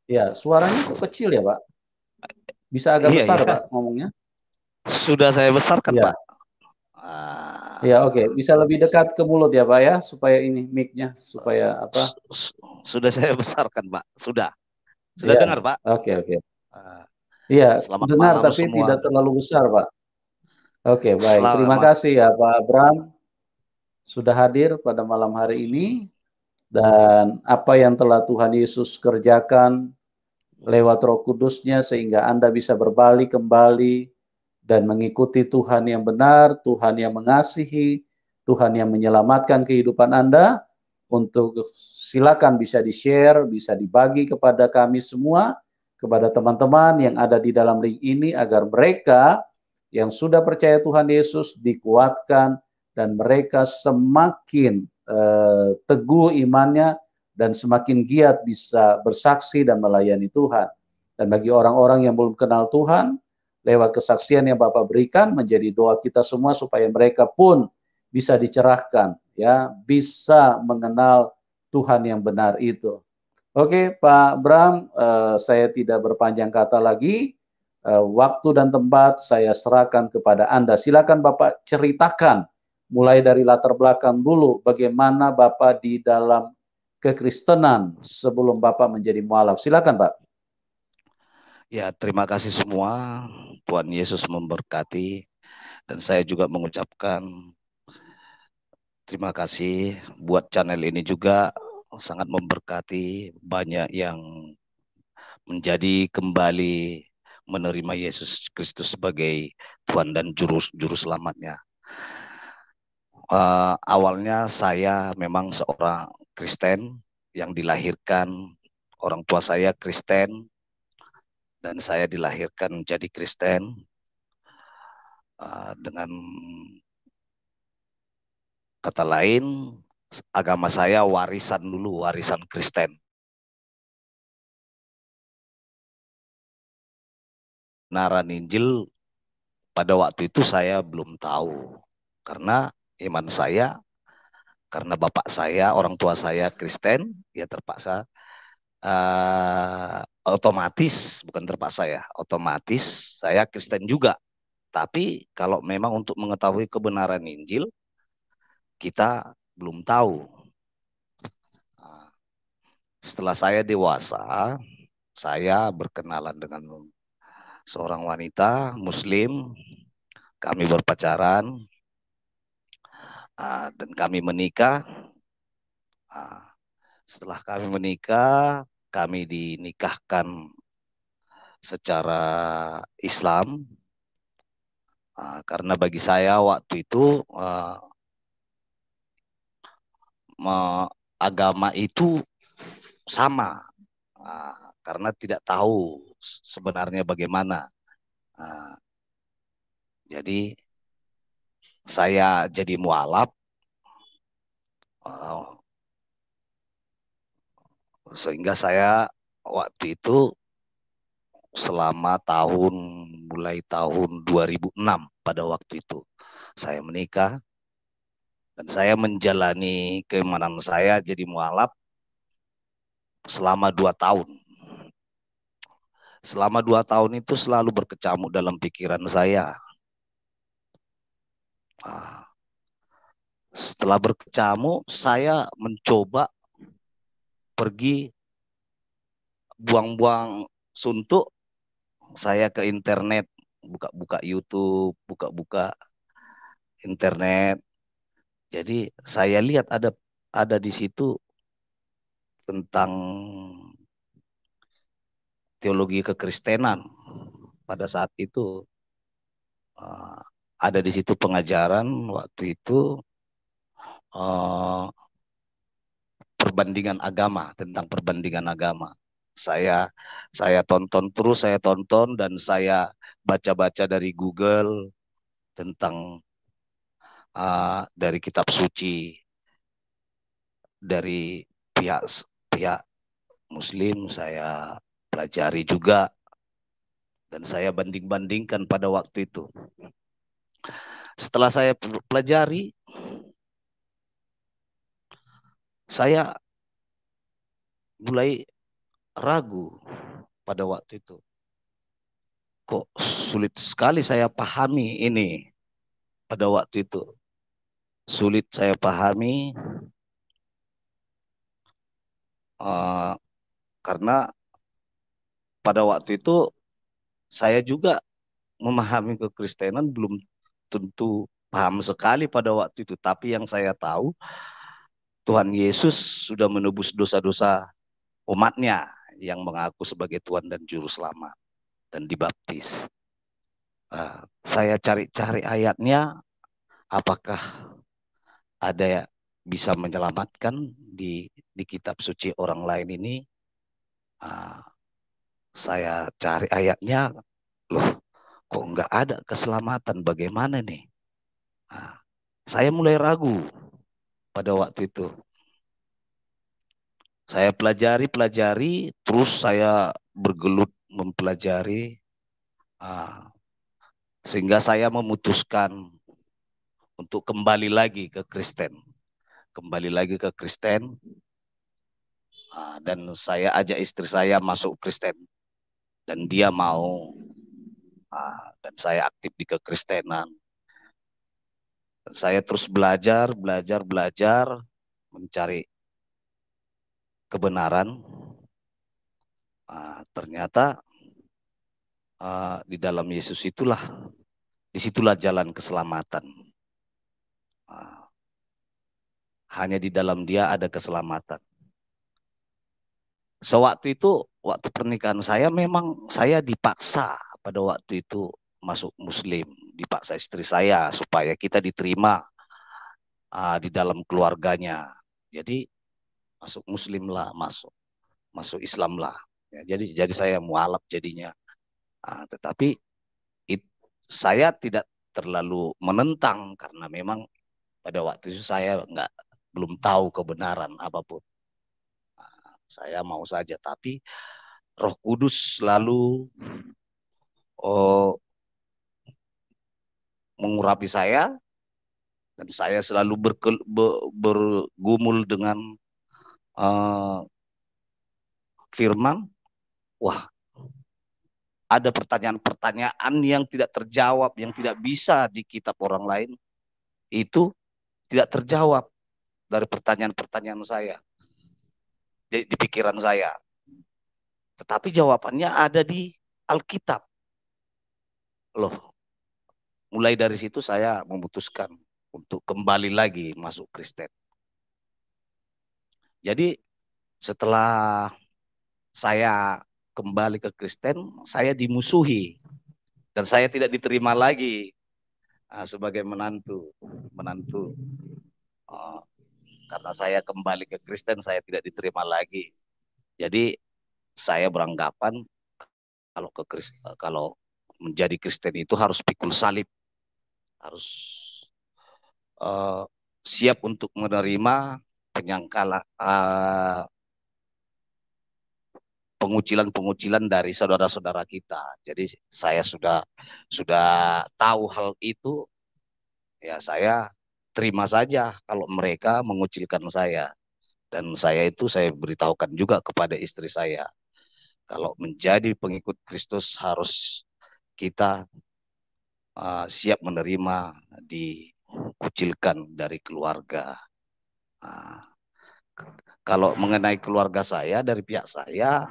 Ya, suaranya kok kecil ya, Pak? Bisa agak Iya, besar, iya. Pak, ngomongnya? Sudah saya besarkan, Pak. Ya, ya, oke. Ah, Bisa lebih dekat ke mulut ya, Pak ya, supaya ini mic-nya supaya apa? su- su- sudah saya besarkan, Pak. Sudah. Sudah Ya, dengar, Pak? oke, oke. Ah, Iya, selamat dengar malam tapi semua. tidak terlalu besar, Pak. Oke, baik. Terima Selamat. kasih ya, Pak Bram, sudah hadir pada malam hari ini dan apa yang telah Tuhan Yesus kerjakan lewat Roh Kudusnya sehingga Anda bisa berbalik kembali dan mengikuti Tuhan yang benar, Tuhan yang mengasihi, Tuhan yang menyelamatkan kehidupan Anda. Untuk silakan bisa di-share, bisa dibagi kepada kami semua, kepada teman-teman yang ada di dalam link ini agar mereka yang sudah percaya Tuhan Yesus dikuatkan dan mereka semakin teguh imannya dan semakin giat bisa bersaksi dan melayani Tuhan. Dan bagi orang-orang yang belum kenal Tuhan, lewat kesaksian yang Bapak berikan menjadi doa kita semua supaya mereka pun bisa dicerahkan, ya, bisa mengenal Tuhan yang benar itu. Oke, Pak Bram, saya tidak berpanjang kata lagi. Waktu dan tempat saya serahkan kepada Anda. Silakan Bapak ceritakan mulai dari latar belakang dulu bagaimana Bapak di dalam kekristenan sebelum Bapak menjadi mualaf. Silakan, Pak. Ya, terima kasih semua. Tuhan Yesus memberkati. Dan saya juga mengucapkan terima kasih buat channel ini juga sangat memberkati. Banyak yang menjadi kembali menerima Yesus Kristus sebagai Tuhan dan Juru Selamatnya. Awalnya saya memang seorang Kristen yang dilahirkan, orang tua saya Kristen, dan saya dilahirkan menjadi Kristen dengan kata lain, agama saya warisan dulu, warisan Kristen. Kebenaran Injil pada waktu itu saya belum tahu. Karena iman saya, karena bapak saya, orang tua saya Kristen, ya terpaksa otomatis, bukan terpaksa ya, otomatis saya Kristen juga. Tapi kalau memang untuk mengetahui kebenaran Injil, kita belum tahu. Nah, setelah saya dewasa, saya berkenalan dengan seorang wanita Muslim, kami berpacaran, dan kami menikah. Setelah kami menikah, kami dinikahkan secara Islam, karena bagi saya waktu itu agama itu sama, karena tidak tahu sebenarnya bagaimana. Jadi saya jadi mualaf, sehingga saya waktu itu selama mulai tahun 2006 pada waktu itu saya menikah dan saya menjalani keimanan saya jadi mualaf selama 2 tahun. Selama 2 tahun itu selalu berkecamuk dalam pikiran saya. Nah, setelah berkecamuk, saya mencoba pergi buang-buang suntuk. Saya ke internet, buka-buka YouTube, buka-buka internet. Jadi saya lihat ada di situ tentang teologi kekristenan. Pada saat itu uh, ada di situ pengajaran waktu itu uh, perbandingan agama, tentang perbandingan agama. Saya saya tonton terus, saya tonton dan saya baca-baca dari Google tentang dari kitab suci dari pihak pihak Muslim saya pelajari juga dan saya banding-bandingkan pada waktu itu. Setelah saya pelajari, saya mulai ragu pada waktu itu. Kok sulit sekali saya pahami ini pada waktu itu. Sulit saya pahami uh, karena pada waktu itu saya juga memahami kekristenan belum tentu paham sekali pada waktu itu. Tapi yang saya tahu Tuhan Yesus sudah menebus dosa-dosa umatnya yang mengaku sebagai Tuhan dan Juru Selamat dan dibaptis. Saya cari-cari ayatnya, apakah ada yang bisa menyelamatkan di kitab suci orang lain ini. Uh, saya cari ayatnya, loh kok nggak ada keselamatan, bagaimana nih? Saya mulai ragu pada waktu itu. Saya pelajari, terus saya bergelut mempelajari, sehingga saya memutuskan untuk kembali lagi ke Kristen. Kembali lagi ke Kristen, dan saya ajak istri saya masuk Kristen. Dan dia mau, dan saya aktif di kekristenan. Saya terus belajar, mencari kebenaran. Ternyata di dalam Yesus disitulah jalan keselamatan. Hanya di dalam Dia ada keselamatan. Sewaktu itu, waktu pernikahan saya, memang saya dipaksa pada waktu itu masuk Muslim, dipaksa istri saya supaya kita diterima di dalam keluarganya. Jadi masuk Muslim lah, masuk Islam lah. Ya, jadi saya mualaf jadinya. Tetapi saya tidak terlalu menentang karena memang pada waktu itu saya belum tahu kebenaran apapun. Saya mau saja, tapi Roh Kudus selalu oh, mengurapi saya, dan saya selalu bergumul dengan uh, firman. Wah, ada pertanyaan-pertanyaan yang tidak terjawab, yang tidak bisa di kitab orang lain, itu tidak terjawab dari pertanyaan-pertanyaan saya, di pikiran saya. Tetapi jawabannya ada di Alkitab. Loh, mulai dari situ saya memutuskan untuk kembali lagi masuk Kristen. Jadi setelah saya kembali ke Kristen, saya dimusuhi dan saya tidak diterima lagi sebagai menantu. Karena saya kembali ke Kristen, saya tidak diterima lagi. Jadi saya beranggapan kalau menjadi Kristen itu harus pikul salib, harus siap untuk menerima penyangkala pengucilan-pengucilan dari saudara-saudara kita. Jadi saya sudah tahu hal itu, ya saya terima saja kalau mereka mengucilkan saya. Dan saya beritahukan juga kepada istri saya, kalau menjadi pengikut Kristus harus kita siap menerima dikucilkan dari keluarga. Kalau mengenai keluarga saya, dari pihak saya,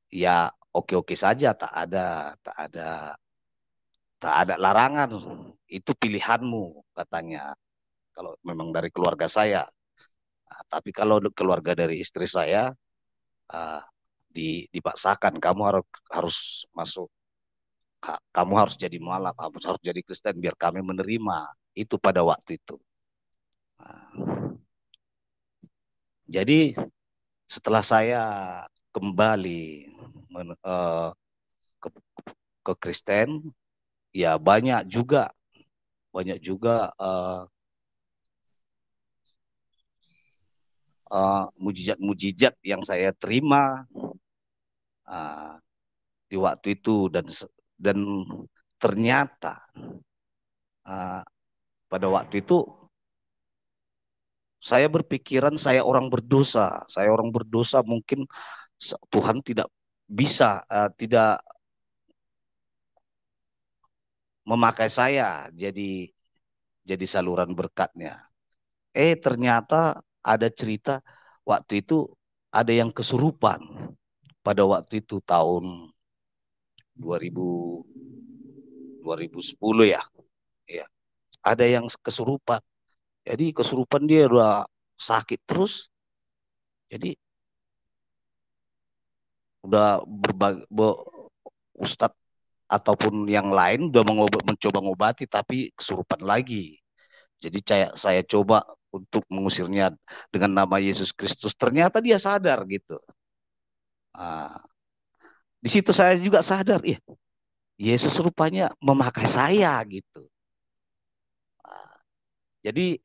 ya oke-oke saja, tak ada larangan, itu pilihanmu katanya. Kalau memang dari keluarga saya, tapi kalau keluarga dari istri saya, uh, dipaksakan, kamu harus masuk, kamu harus jadi mualaf, harus jadi Kristen biar kami menerima itu pada waktu itu. Jadi setelah saya kembali ke, ke Kristen, ya banyak juga mujizat-mujizat yang saya terima di waktu itu, dan ternyata pada waktu itu saya berpikiran saya orang berdosa mungkin Tuhan tidak bisa, tidak memakai saya jadi saluran berkatnya. Ternyata ada cerita waktu itu ada yang kesurupan pada waktu itu tahun 2000 2010 ya. Ya, ada yang kesurupan. Jadi kesurupan dia udah sakit terus. Jadi udah Ustadz ataupun yang lain udah mencoba ngobati tapi kesurupan lagi. Jadi saya coba untuk mengusirnya dengan nama Yesus Kristus. Ternyata dia sadar gitu. Nah, di situ saya juga sadar, ya Yesus rupanya memakai saya gitu. Nah, jadi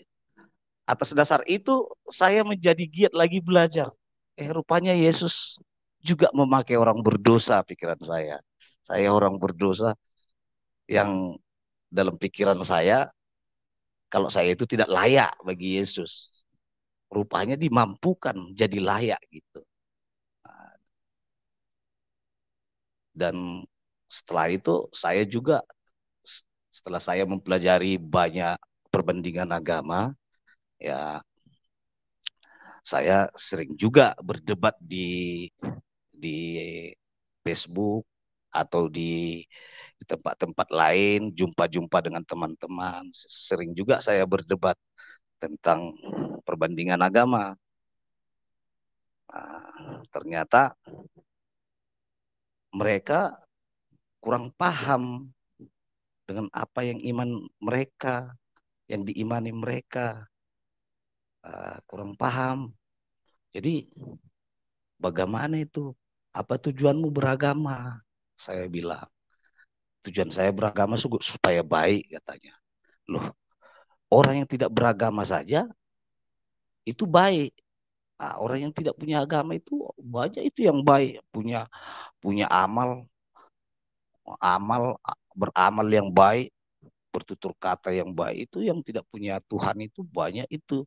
atas dasar itu saya menjadi giat lagi belajar. Rupanya Yesus juga memakai orang berdosa, pikiran saya. Saya orang berdosa yang dalam pikiran saya, kalau saya itu tidak layak bagi Yesus. Rupanya dimampukan jadi layak gitu. Dan setelah itu saya juga, setelah saya mempelajari banyak perbandingan agama, ya saya sering juga berdebat di Facebook atau di tempat-tempat lain, jumpa-jumpa dengan teman-teman. Sering juga saya berdebat tentang perbandingan agama. Nah, ternyata mereka kurang paham dengan apa yang iman mereka, yang diimani mereka. Kurang paham. Jadi bagaimana itu? Apa tujuanmu beragama? Saya bilang, tujuan saya beragama supaya baik katanya. Loh, orang yang tidak beragama saja itu baik. Nah, orang yang tidak punya agama itu banyak itu yang baik, punya punya amal beramal yang baik, bertutur kata yang baik, itu yang tidak punya Tuhan itu banyak itu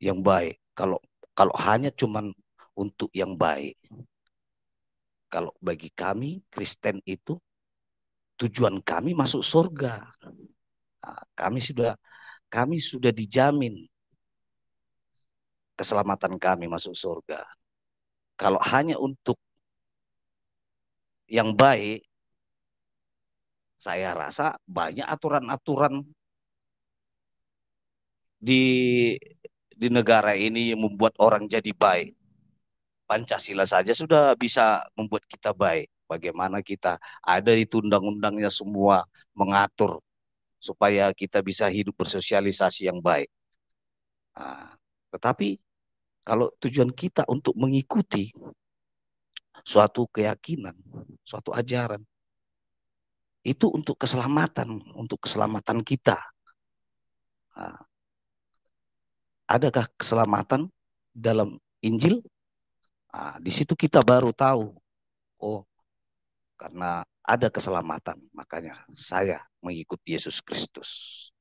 yang baik. Kalau kalau hanya cuman untuk yang baik. Kalau bagi kami Kristen itu tujuan kami masuk surga. Nah, kami sudah dijamin keselamatan kami masuk surga. Kalau hanya untuk yang baik, saya rasa banyak aturan-aturan di negara ini yang membuat orang jadi baik. Pancasila saja sudah bisa membuat kita baik. Bagaimana kita ada itu undang-undangnya semua mengatur supaya kita bisa hidup bersosialisasi yang baik. Nah, tetapi kalau tujuan kita untuk mengikuti suatu keyakinan, suatu ajaran, itu untuk keselamatan kita. Nah, adakah keselamatan dalam Injil? Nah, di situ kita baru tahu, oh karena ada keselamatan, makanya saya mengikuti Yesus Kristus.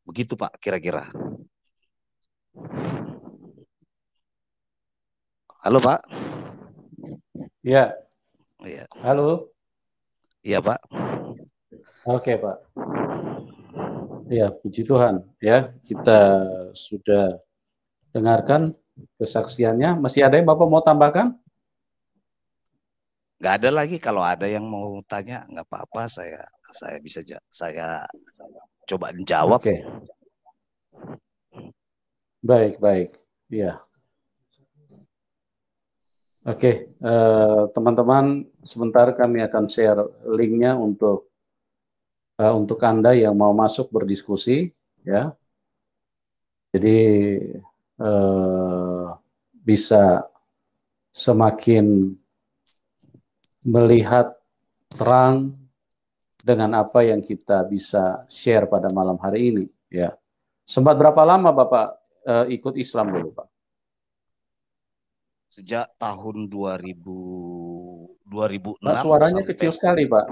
Begitu Pak, kira-kira. Halo Pak. Ya. Iya. Halo. Iya Pak. Oke Pak. Ya, puji Tuhan. Ya, kita sudah dengarkan kesaksiannya. Masih ada yang Bapak mau tambahkan? Nggak ada lagi. Kalau ada yang mau tanya, nggak apa-apa. Saya bisa saya coba jawab. Oke. Baik, baik. Ya. Oke, teman-teman, sebentar kami akan share linknya untuk Anda yang mau masuk berdiskusi, ya. Jadi bisa semakin melihat terang dengan apa yang kita bisa share pada malam hari ini, ya. Sempat berapa lama Bapak ikut Islam dulu, Pak? Sejak tahun 2006 Pak, suaranya sampai kecil sekali, Pak.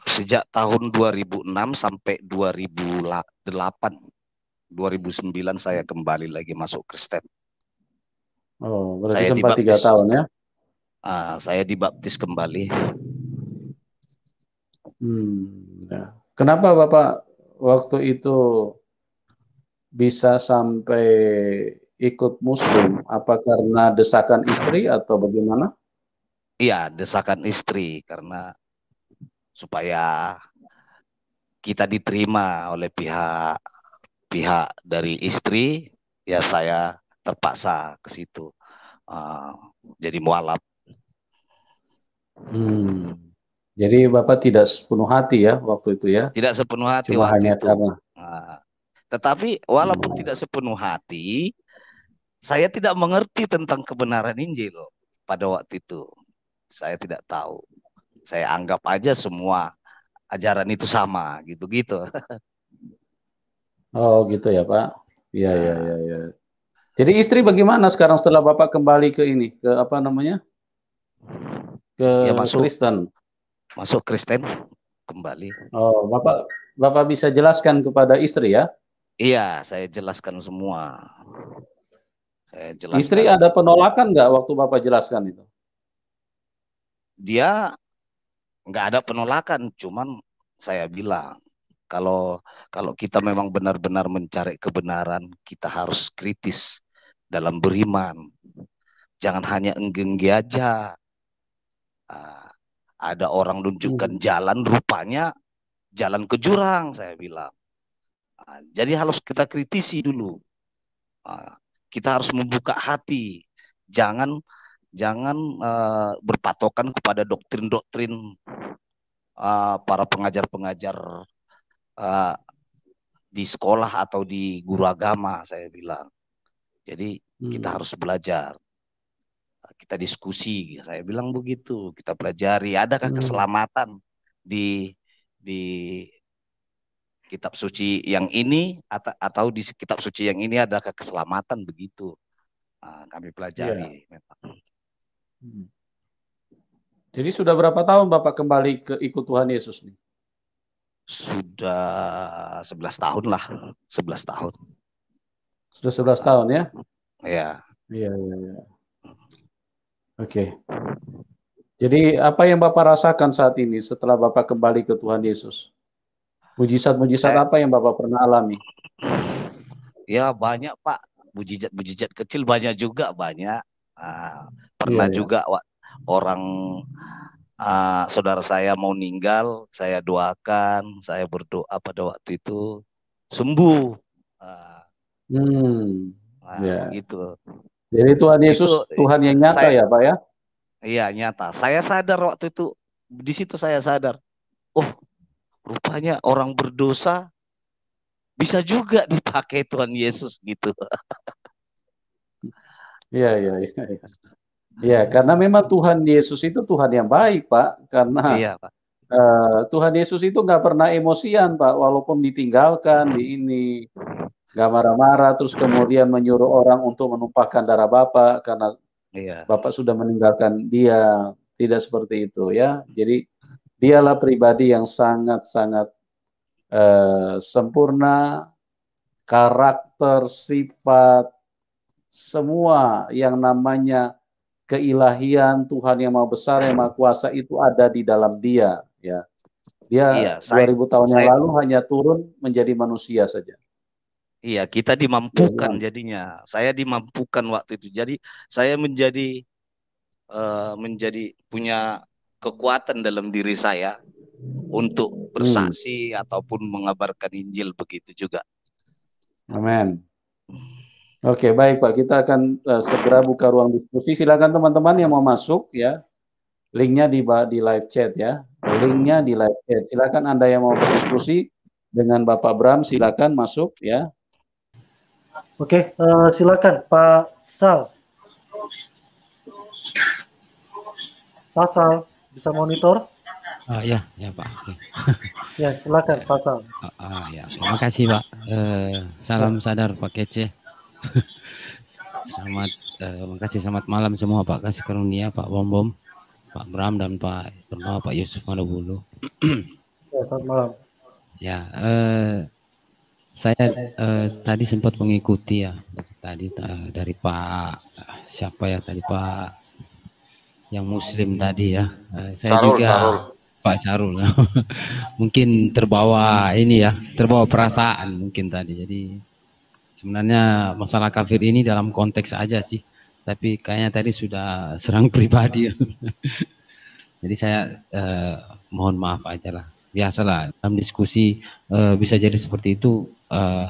sejak tahun 2006 sampai 2008. 2009 saya kembali lagi masuk Kristen. Oh, berarti Saya sempat 3 dibaptis. tahun ya? Saya dibaptis kembali. Ya. Kenapa Bapak waktu itu bisa sampai ikut Muslim? Apa karena desakan istri atau bagaimana? Iya, desakan istri karena supaya kita diterima oleh pihak pihak dari istri, ya saya terpaksa ke situ. Uh, jadi mualaf. Jadi Bapak tidak sepenuh hati ya waktu itu ya? Tidak sepenuh hati Cuma waktu hanya itu. karena. Tetapi walaupun tidak sepenuh hati, saya tidak mengerti tentang kebenaran Injil pada waktu itu. Saya tidak tahu. Saya anggap aja semua ajaran itu sama, gitu-gitu. Oh gitu ya Pak. Iya, iya, iya, Nah, iya. Jadi istri bagaimana sekarang setelah Bapak kembali ke ini, ke apa namanya? Ke ya masuk Kristen. masuk Kristen kembali. Oh, Bapak bisa jelaskan kepada istri ya? Iya, saya jelaskan semua. Saya Istri jelaskan. ada penolakan nggak waktu Bapak jelaskan itu? Dia nggak ada penolakan, cuman saya bilang kalau kalau kita memang benar-benar mencari kebenaran, kita harus kritis dalam beriman. Jangan hanya enggengge aja. Ah, ada orang nunjukkan Hmm. jalan, rupanya jalan ke jurang, saya bilang. Jadi harus kita kritisi dulu. Kita harus membuka hati. Jangan jangan berpatokan kepada doktrin-doktrin para pengajar-pengajar uh, di sekolah atau di guru agama, saya bilang. Jadi kita harus belajar, kita diskusi, saya bilang begitu, kita pelajari adakah keselamatan di di kitab suci yang ini atau di kitab suci yang ini adakah keselamatan, begitu. Kami Iya. pelajari memang. Jadi sudah berapa tahun Bapak kembali ke ikut Tuhan Yesus nih? Sudah 11 tahun lah, 11 tahun. Sudah 11 tahun ya? Ya. Iya, iya, iya. Oke. Jadi apa yang Bapak rasakan saat ini setelah Bapak kembali ke Tuhan Yesus? Mujizat-mujizat Saya apa yang Bapak pernah alami? ya banyak Pak, mujizat-mujizat kecil banyak juga, banyak. Iya, Pernah ya. juga orang saudara saya mau meninggal, saya doakan, saya berdoa pada waktu itu sembuh. Ah, Ya. Begitu. Jadi Tuhan Itu Yesus Tuhan yang nyata saya, ya, Pak ya? iya nyata. Saya sadar waktu itu, di situ saya sadar, oh rupanya orang berdosa bisa juga dipakai Tuhan Yesus, gitu. Iya, iya, iya. Ya, karena memang Tuhan Yesus itu Tuhan yang baik, Pak. Karena Iya Pak. Tuhan Yesus itu nggak pernah emosian, Pak. Walaupun ditinggalkan, nggak marah-marah, terus kemudian menyuruh orang untuk menumpahkan darah Bapak karena Iya. Bapak sudah meninggalkan dia. Tidak seperti itu ya. Jadi dialah pribadi yang sangat-sangat sempurna, karakter, sifat, semua yang namanya keilahian Tuhan yang Maha Besar, yang Maha Kuasa itu ada di dalam dia. Ya, dia Iya, 2000 tahun yang saya lalu hanya turun menjadi manusia saja. iya, kita Ya, dimampukan gimana? jadinya. Saya dimampukan waktu itu. Jadi saya menjadi punya kekuatan dalam diri saya untuk Hmm, bersaksi ataupun mengabarkan Injil, begitu juga. amin. Oke, baik Pak. Kita akan segera buka ruang diskusi. Silakan teman-teman yang mau masuk ya. Linknya di live chat ya. Linknya di live chat. Silakan Anda yang mau berdiskusi dengan Bapak Bram, silakan masuk ya. Oke, silakan Pak Sal. Pak Sal, bisa monitor? Ya, ya Pak. Oke. Ya, silakan Pak Sal. Ya, terima kasih Pak. Salam sadar Pak Kece. Makasih, selamat malam semua Pak Kasih Karunia, Pak Bom Bom, Pak Bram dan Pak terutama Pak Yusuf Madobulu. Ya, selamat malam. Ya, saya tadi sempat mengikuti ya tadi dari Pak siapa ya tadi Pak yang Muslim tadi ya. Saya Sarul, juga Sarul. Pak Syarul. Mungkin terbawa ini ya, terbawa perasaan mungkin tadi. Jadi sebenarnya masalah kafir ini dalam konteks aja sih. Tapi kayaknya tadi sudah serang pribadi. Jadi saya mohon maaf aja lah. Biasalah dalam diskusi bisa jadi seperti itu,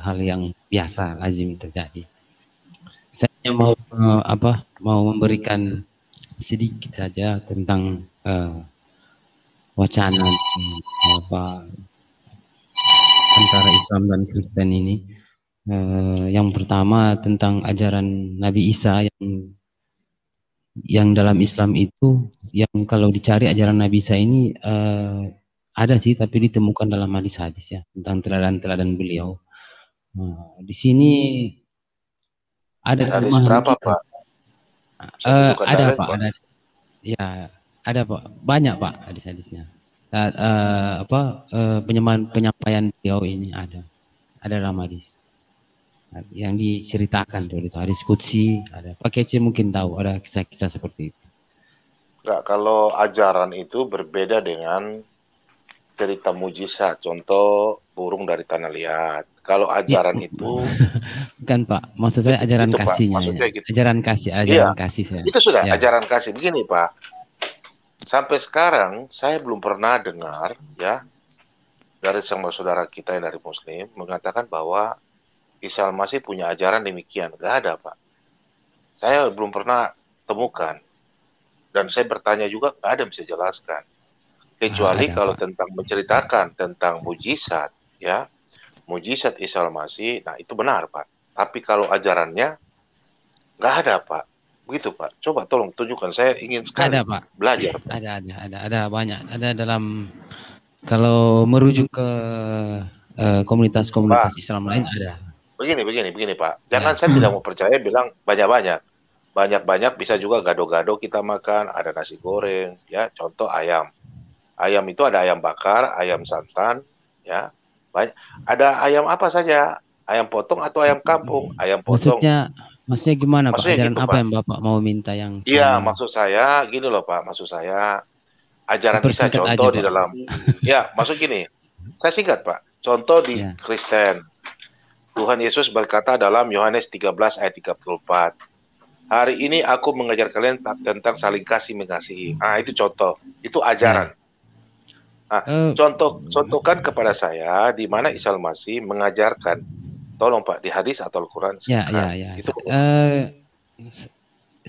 hal yang biasa lazim terjadi. Saya mau mau memberikan sedikit saja tentang wacana antara Islam dan Kristen ini. Yang pertama tentang ajaran Nabi Isa yang dalam Islam itu, yang kalau dicari ajaran Nabi Isa ini ada sih, tapi ditemukan dalam hadis-hadis ya tentang teladan-teladan beliau. Di sini ada Hadis pemahaman berapa, kita. Pak? Saya tunjukkan Ada dalil, Pak, Pak. ada ya, ada Pak, banyak Pak hadis-hadisnya. Penyampaian beliau ini ada dalam hadis yang diceritakan tuh, itu hadis qudsi ada. Pak Kece mungkin tahu ada kisah-kisah seperti itu. Enggak, kalau ajaran itu berbeda dengan cerita mujizat, contoh burung dari tanah liat. Kalau ajaran itu bukan Pak, maksud saya ajaran itu, Pak. kasihnya ya. Maksudnya gitu. Ajaran kasih saya. Itu sudah Ya. ajaran kasih. Begini, Pak. Sampai sekarang saya belum pernah dengar ya dari sama saudara kita yang dari Muslim mengatakan bahwa Isa Al-Masih punya ajaran demikian. Gak ada, Pak. Saya belum pernah temukan. Dan saya bertanya juga, gak ada yang bisa jelaskan. Kecuali Ada, kalau Pak. tentang menceritakan tentang mujizat, ya. Mujizat Isa Al-Masih, nah itu benar, Pak. Tapi kalau ajarannya, gak ada, Pak. Begitu, Pak. Coba tolong tunjukkan. Saya ingin sekali Ada, Pak. belajar, Pak. Ada banyak. Ada dalam, kalau merujuk ke komunitas-komunitas Islam lain ada. Begini, Pak. Jangan saya tidak mau percaya bilang banyak-banyak. Banyak-banyak bisa juga gado-gado kita makan, ada nasi goreng, ya. Contoh ayam. Ayam itu ada ayam bakar, ayam santan, ya. Banyak. Ada ayam apa saja? Ayam potong atau ayam kampung? Ayam potong. Maksudnya gimana, Pak? Ajaran gitu, apa Pak, yang Bapak mau minta yang? Iya, maksud saya gini loh, Pak. Maksud saya ajaran Isa, contoh di dalam. Ya, maksud gini. Saya singkat, Pak. Contoh di Kristen. Tuhan Yesus berkata dalam Yohanes 13 ayat 34. Hari ini aku mengajar kalian tentang saling kasih mengasihi. Ah, itu contoh. Itu ajaran. Nah, contohkan kepada saya di mana Isa Al-Masih mengajarkan. Tolong, Pak, di hadis atau Al-Quran. Ya. Itu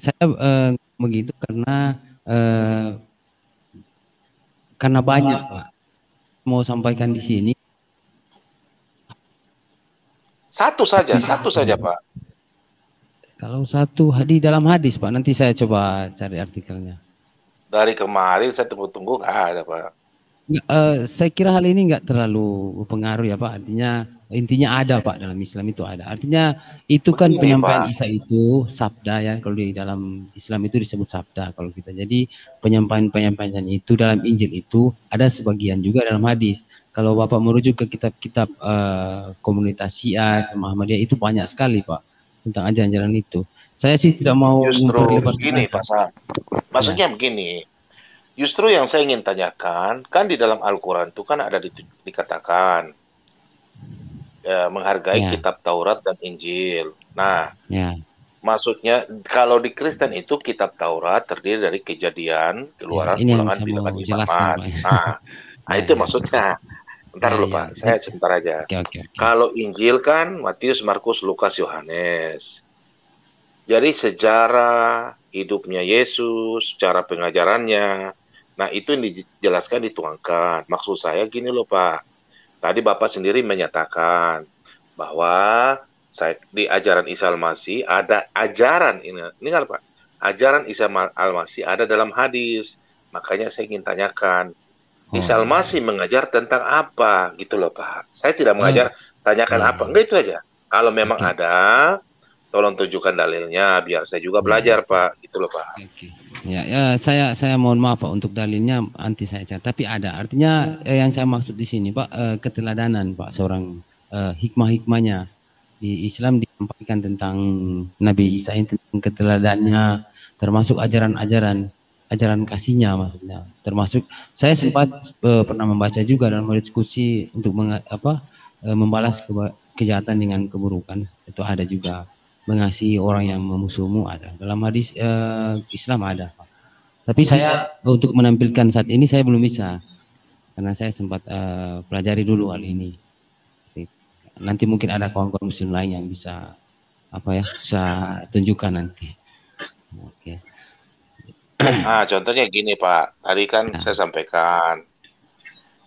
saya begitu karena banyak, Pak. Mau sampaikan di sini. Satu saja, Pak. Kalau satu di dalam hadis, Pak, nanti saya coba cari artikelnya. Dari kemarin saya tunggu-tunggu nggak ada, Pak. Saya kira hal ini nggak terlalu berpengaruh ya, Pak. Intinya ada, Pak, dalam Islam itu ada. Artinya itu kan penyampaian Isa itu sabda ya. Kalau di dalam Islam itu disebut sabda kalau kita. Jadi penyampaian itu dalam Injil itu ada sebagian juga dalam hadis. Kalau Bapak merujuk ke kitab-kitab komunitas Syiah sama Ahmadiyah itu banyak sekali, Pak, tentang ajaran-ajaran itu. Saya sih tidak mau memperlebar begini, Pak Sam. Maksudnya begini. Justru yang saya ingin tanyakan, kan di dalam Al-Quran itu kan ada dikatakan menghargai kitab Taurat dan Injil. Nah, maksudnya kalau di Kristen itu kitab Taurat terdiri dari Kejadian, Keluaran, Ulangan, Bilangan, Imamat. Nah, itu maksudnya. Bentar dulu, Pak. Saya sebentar aja. Kalau Injil kan Matius, Markus, Lukas, Yohanes. Jadi sejarah hidupnya Yesus, cara pengajarannya, nah itu yang dijelaskan, dituangkan. Maksud saya gini loh, Pak. Tadi Bapak sendiri menyatakan bahwa di ajaran Isa Al-Masih ada ajaran ini kan, Pak. Ajaran Isa Al-Masih ada dalam hadis. Makanya saya ingin tanyakan, Isa Al-Masih mengajar tentang apa gitu loh, Pak. Saya tidak mengajar, tanyakan apa. Enggak, itu aja. Kalau memang ada, tolong tunjukkan dalilnya biar saya juga belajar, Pak. Gitu loh, Pak. Ya, saya mohon maaf, Pak, untuk dalilnya nanti saya cari. Tapi ada. Artinya yang saya maksud di sini, Pak, keteladanan, Pak, seorang hikmah-hikmahnya di Islam disampaikan tentang Nabi Isa, tentang keteladanannya, termasuk ajaran-ajaran ajaran kasihnya maksudnya. Termasuk saya sempat pernah membaca juga dan berdiskusi untuk membalas kejahatan dengan keburukan. Itu ada juga mengasihi orang yang memusuhmu ada. Dalam hadis Islam ada. Tapi saya untuk menampilkan saat ini saya belum bisa karena saya sempat pelajari dulu hal ini. Nanti mungkin ada kawan-kawan muslim lain yang bisa bisa tunjukkan nanti. Oke. Nah, contohnya gini Pak, tadi kan saya sampaikan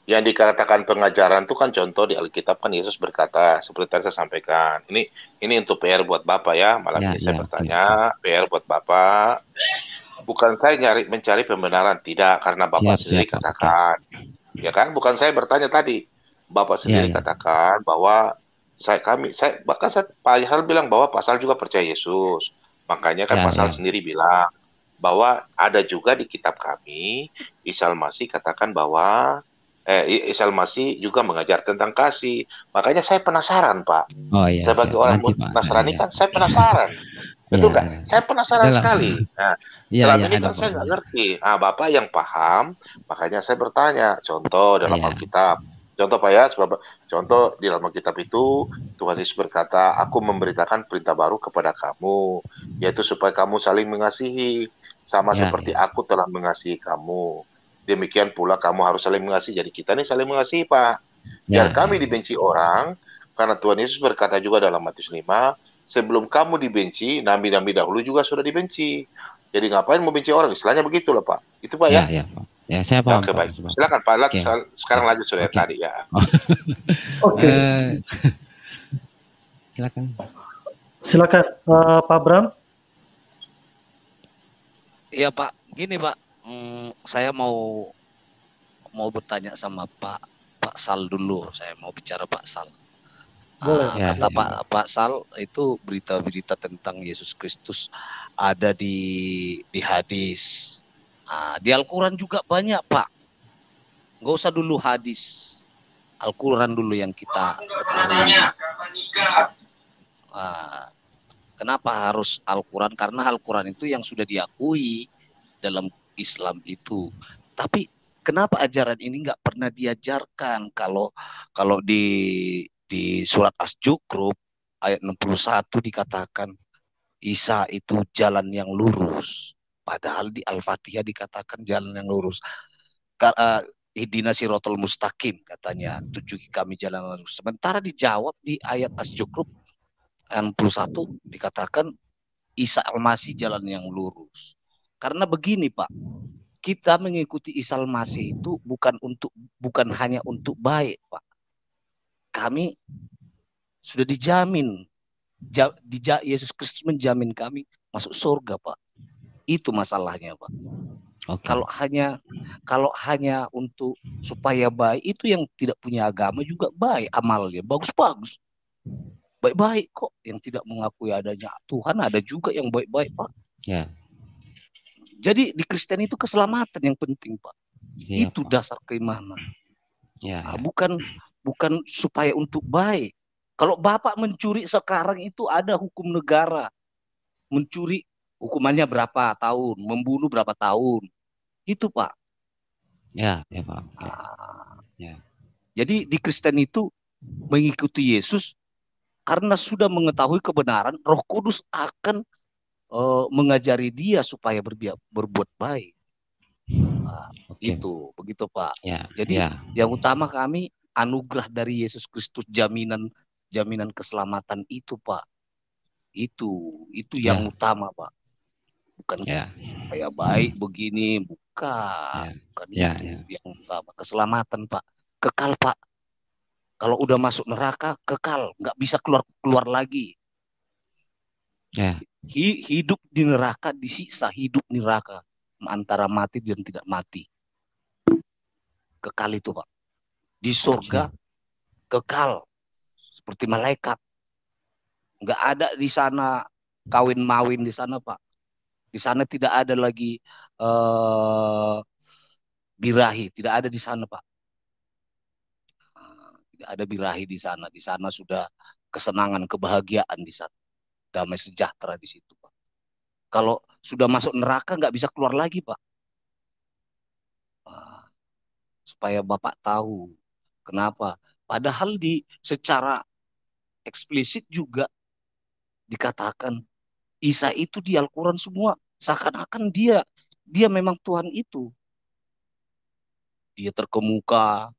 yang dikatakan pengajaran itu kan contoh di Alkitab kan Yesus berkata seperti yang saya sampaikan. Ini untuk PR buat Bapak ya, malam ini saya bertanya, PR buat Bapak. Bukan saya mencari pembenaran, tidak, karena Bapak sendiri katakan. Ya kan, bukan saya bertanya tadi. Bapak sendiri katakan bahwa bahkan Pak Yahal bilang bahwa Pasal juga percaya Yesus. Makanya kan Pasal sendiri bilang bahwa ada juga di kitab kami, Isa Al-Masih katakan bahwa Isa Al-Masih juga mengajar tentang kasih. Makanya saya penasaran, Pak. Sebagai orang Nasrani kan saya penasaran. Betul nggak? Saya penasaran sekali. Nah, selama ini kan saya nggak ngerti. Ah, Bapak yang paham, makanya saya bertanya. Contoh dalam Alkitab. Contoh Pak ya, contoh di dalam Alkitab itu Tuhan Yesus berkata, aku memberitakan perintah baru kepada kamu, yaitu supaya kamu saling mengasihi, sama seperti aku telah mengasihi kamu. Demikian pula kamu harus saling mengasihi. Jadi kita nih saling mengasihi Pak. Biar kami dibenci orang, karena Tuhan Yesus berkata juga dalam Matius 5, sebelum kamu dibenci, nabi-nabi dahulu juga sudah dibenci. Jadi ngapain mau benci orang? Istilahnya begitu loh Pak. Itu Pak ya? Ya, saya paham. Oke, baik. Silakan Pak. Sekarang lanjut sudah tadi ya. Oke. Silakan Pak Bram. Iya Pak, gini Pak, saya mau bertanya sama Pak Sal dulu. Saya mau bicara Pak Sal. Kata Pak Sal itu berita-berita tentang Yesus Kristus ada di hadis. Di Al-Quran juga banyak Pak. Nggak usah dulu hadis, Al-Quran dulu yang kita ketahui. Kenapa harus Al-Quran? Karena Al-Quran itu yang sudah diakui dalam Islam itu. Tapi kenapa ajaran ini nggak pernah diajarkan? Kalau di surat As-Zukhruf ayat 61 dikatakan Isa itu jalan yang lurus. Padahal di Al-Fatihah dikatakan jalan yang lurus. Ihdina siratal mustaqim katanya, tunjuki kami jalan yang lurus. Sementara dijawab di ayat As-Zukhruf 61 dikatakan Isa Al-Masih jalan yang lurus. Karena begini Pak, kita mengikuti Isa Al-Masih itu bukan hanya untuk baik Pak. Kami sudah dijamin, Yesus Kristus menjamin kami masuk surga Pak. Itu masalahnya Pak. Kalau hanya untuk supaya baik, itu yang tidak punya agama juga baik amalnya, bagus-bagus. Baik-baik kok, yang tidak mengakui adanya Tuhan ada juga yang baik-baik Pak. Ya. Jadi di Kristen itu keselamatan yang penting Pak. Ya, itu Pak. Dasar keimanan. Ya, ya. Bukan supaya untuk baik. Kalau Bapak mencuri sekarang itu ada hukum negara. Mencuri hukumannya berapa tahun, membunuh berapa tahun. Itu Pak. Ya, ya Pak. Ya. Jadi di Kristen itu mengikuti Yesus karena sudah mengetahui kebenaran, Roh Kudus akan mengajari dia supaya berbuat baik. Itu begitu Pak. Ya, jadi yang utama kami anugerah dari Yesus Kristus, jaminan keselamatan itu Pak. Itu yang utama Pak. Bukan supaya baik begini, bukan itu yang utama. Keselamatan Pak, kekal Pak. Kalau udah masuk neraka kekal, nggak bisa keluar lagi. Ya. Hidup di neraka, disiksa hidup di neraka antara mati dan tidak mati. Kekal itu Pak. Di surga kekal seperti malaikat. Nggak ada di sana kawin mawin di sana Pak. Di sana tidak ada lagi birahi, tidak ada di sana Pak. Tidak ada birahi di sana. Di sana sudah kesenangan, kebahagiaan di sana. Damai sejahtera di situ Pak. Kalau sudah masuk neraka nggak bisa keluar lagi Pak. supaya Bapak tahu. Kenapa? Padahal secara eksplisit juga dikatakan Isa itu di Al-Quran semua seakan-akan dia memang Tuhan itu. Dia terkemuka,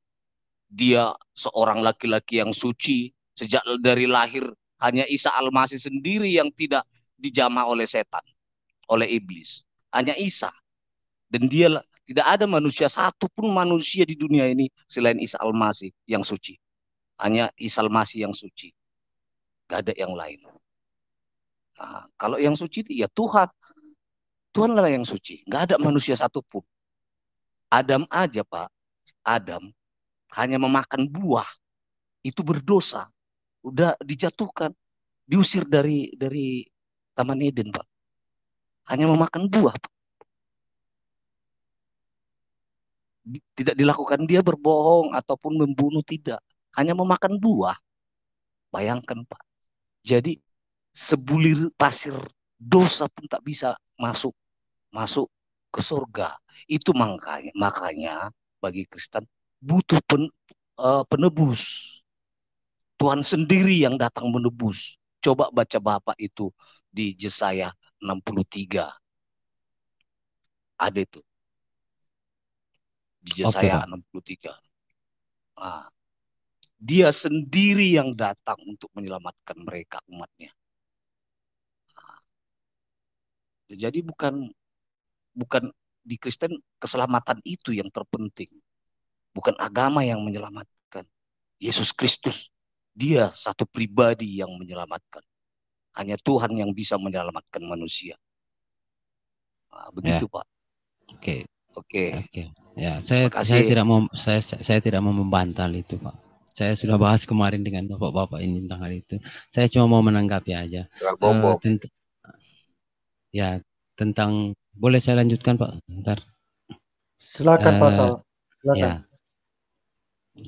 dia seorang laki-laki yang suci, sejak dari lahir hanya Isa Al-Masih sendiri yang tidak dijamah oleh setan, oleh iblis. Hanya Isa. Dan dia tidak ada manusia, satupun manusia di dunia ini selain Isa Al-Masih yang suci. Hanya Isa Al-Masih yang suci. Gak ada yang lain. Nah, kalau yang suci ya Tuhan. Tuhanlah yang suci. Gak ada manusia satupun. Adam aja Pak. Adam hanya memakan buah. Itu berdosa. Udah dijatuhkan. Diusir dari Taman Eden Pak. Hanya memakan buah Pak. Tidak dilakukan dia berbohong ataupun membunuh, tidak. Hanya memakan buah. Bayangkan Pak. Jadi sebulir pasir dosa pun tak bisa masuk ke surga. Itu makanya bagi Kristen butuh penebus. Tuhan sendiri yang datang menebus. Coba baca Bapak itu di Yesaya 63. Ada itu. Di Yesaya 63. Nah, dia sendiri yang datang untuk menyelamatkan mereka, umatnya. Jadi bukan di Kristen keselamatan itu yang terpenting. Bukan agama yang menyelamatkan. Yesus Kristus, dia satu pribadi yang menyelamatkan. Hanya Tuhan yang bisa menyelamatkan manusia. Nah, begitu Pak. Oke. Ya, saya tidak mau membantah itu Pak. Saya sudah bahas kemarin dengan bapak-bapak ini tentang hal itu. Saya cuma mau menanggapi aja. Tentang boleh saya lanjutkan Pak? Bentar. Silakan Pak Sal. Silakan. Ya.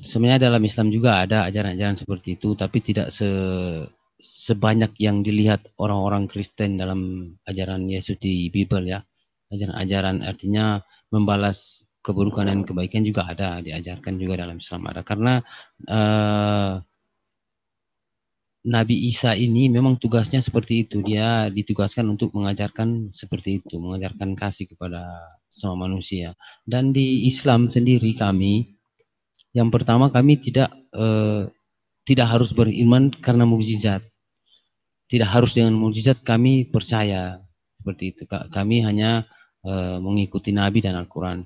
Sebenarnya dalam Islam juga ada ajaran-ajaran seperti itu, tapi tidak sebanyak yang dilihat orang-orang Kristen dalam ajaran Yesus di Bible ya. Ajaran-ajaran artinya membalas keburukan dan kebaikan juga ada, diajarkan juga dalam Islam ada. Karena Nabi Isa ini memang tugasnya seperti itu. Dia ditugaskan untuk mengajarkan seperti itu, mengajarkan kasih kepada semua manusia. Dan di Islam sendiri kami, yang pertama kami tidak harus beriman karena mukjizat. Tidak harus dengan mukjizat kami percaya seperti itu. Kami hanya mengikuti Nabi dan Al-Quran.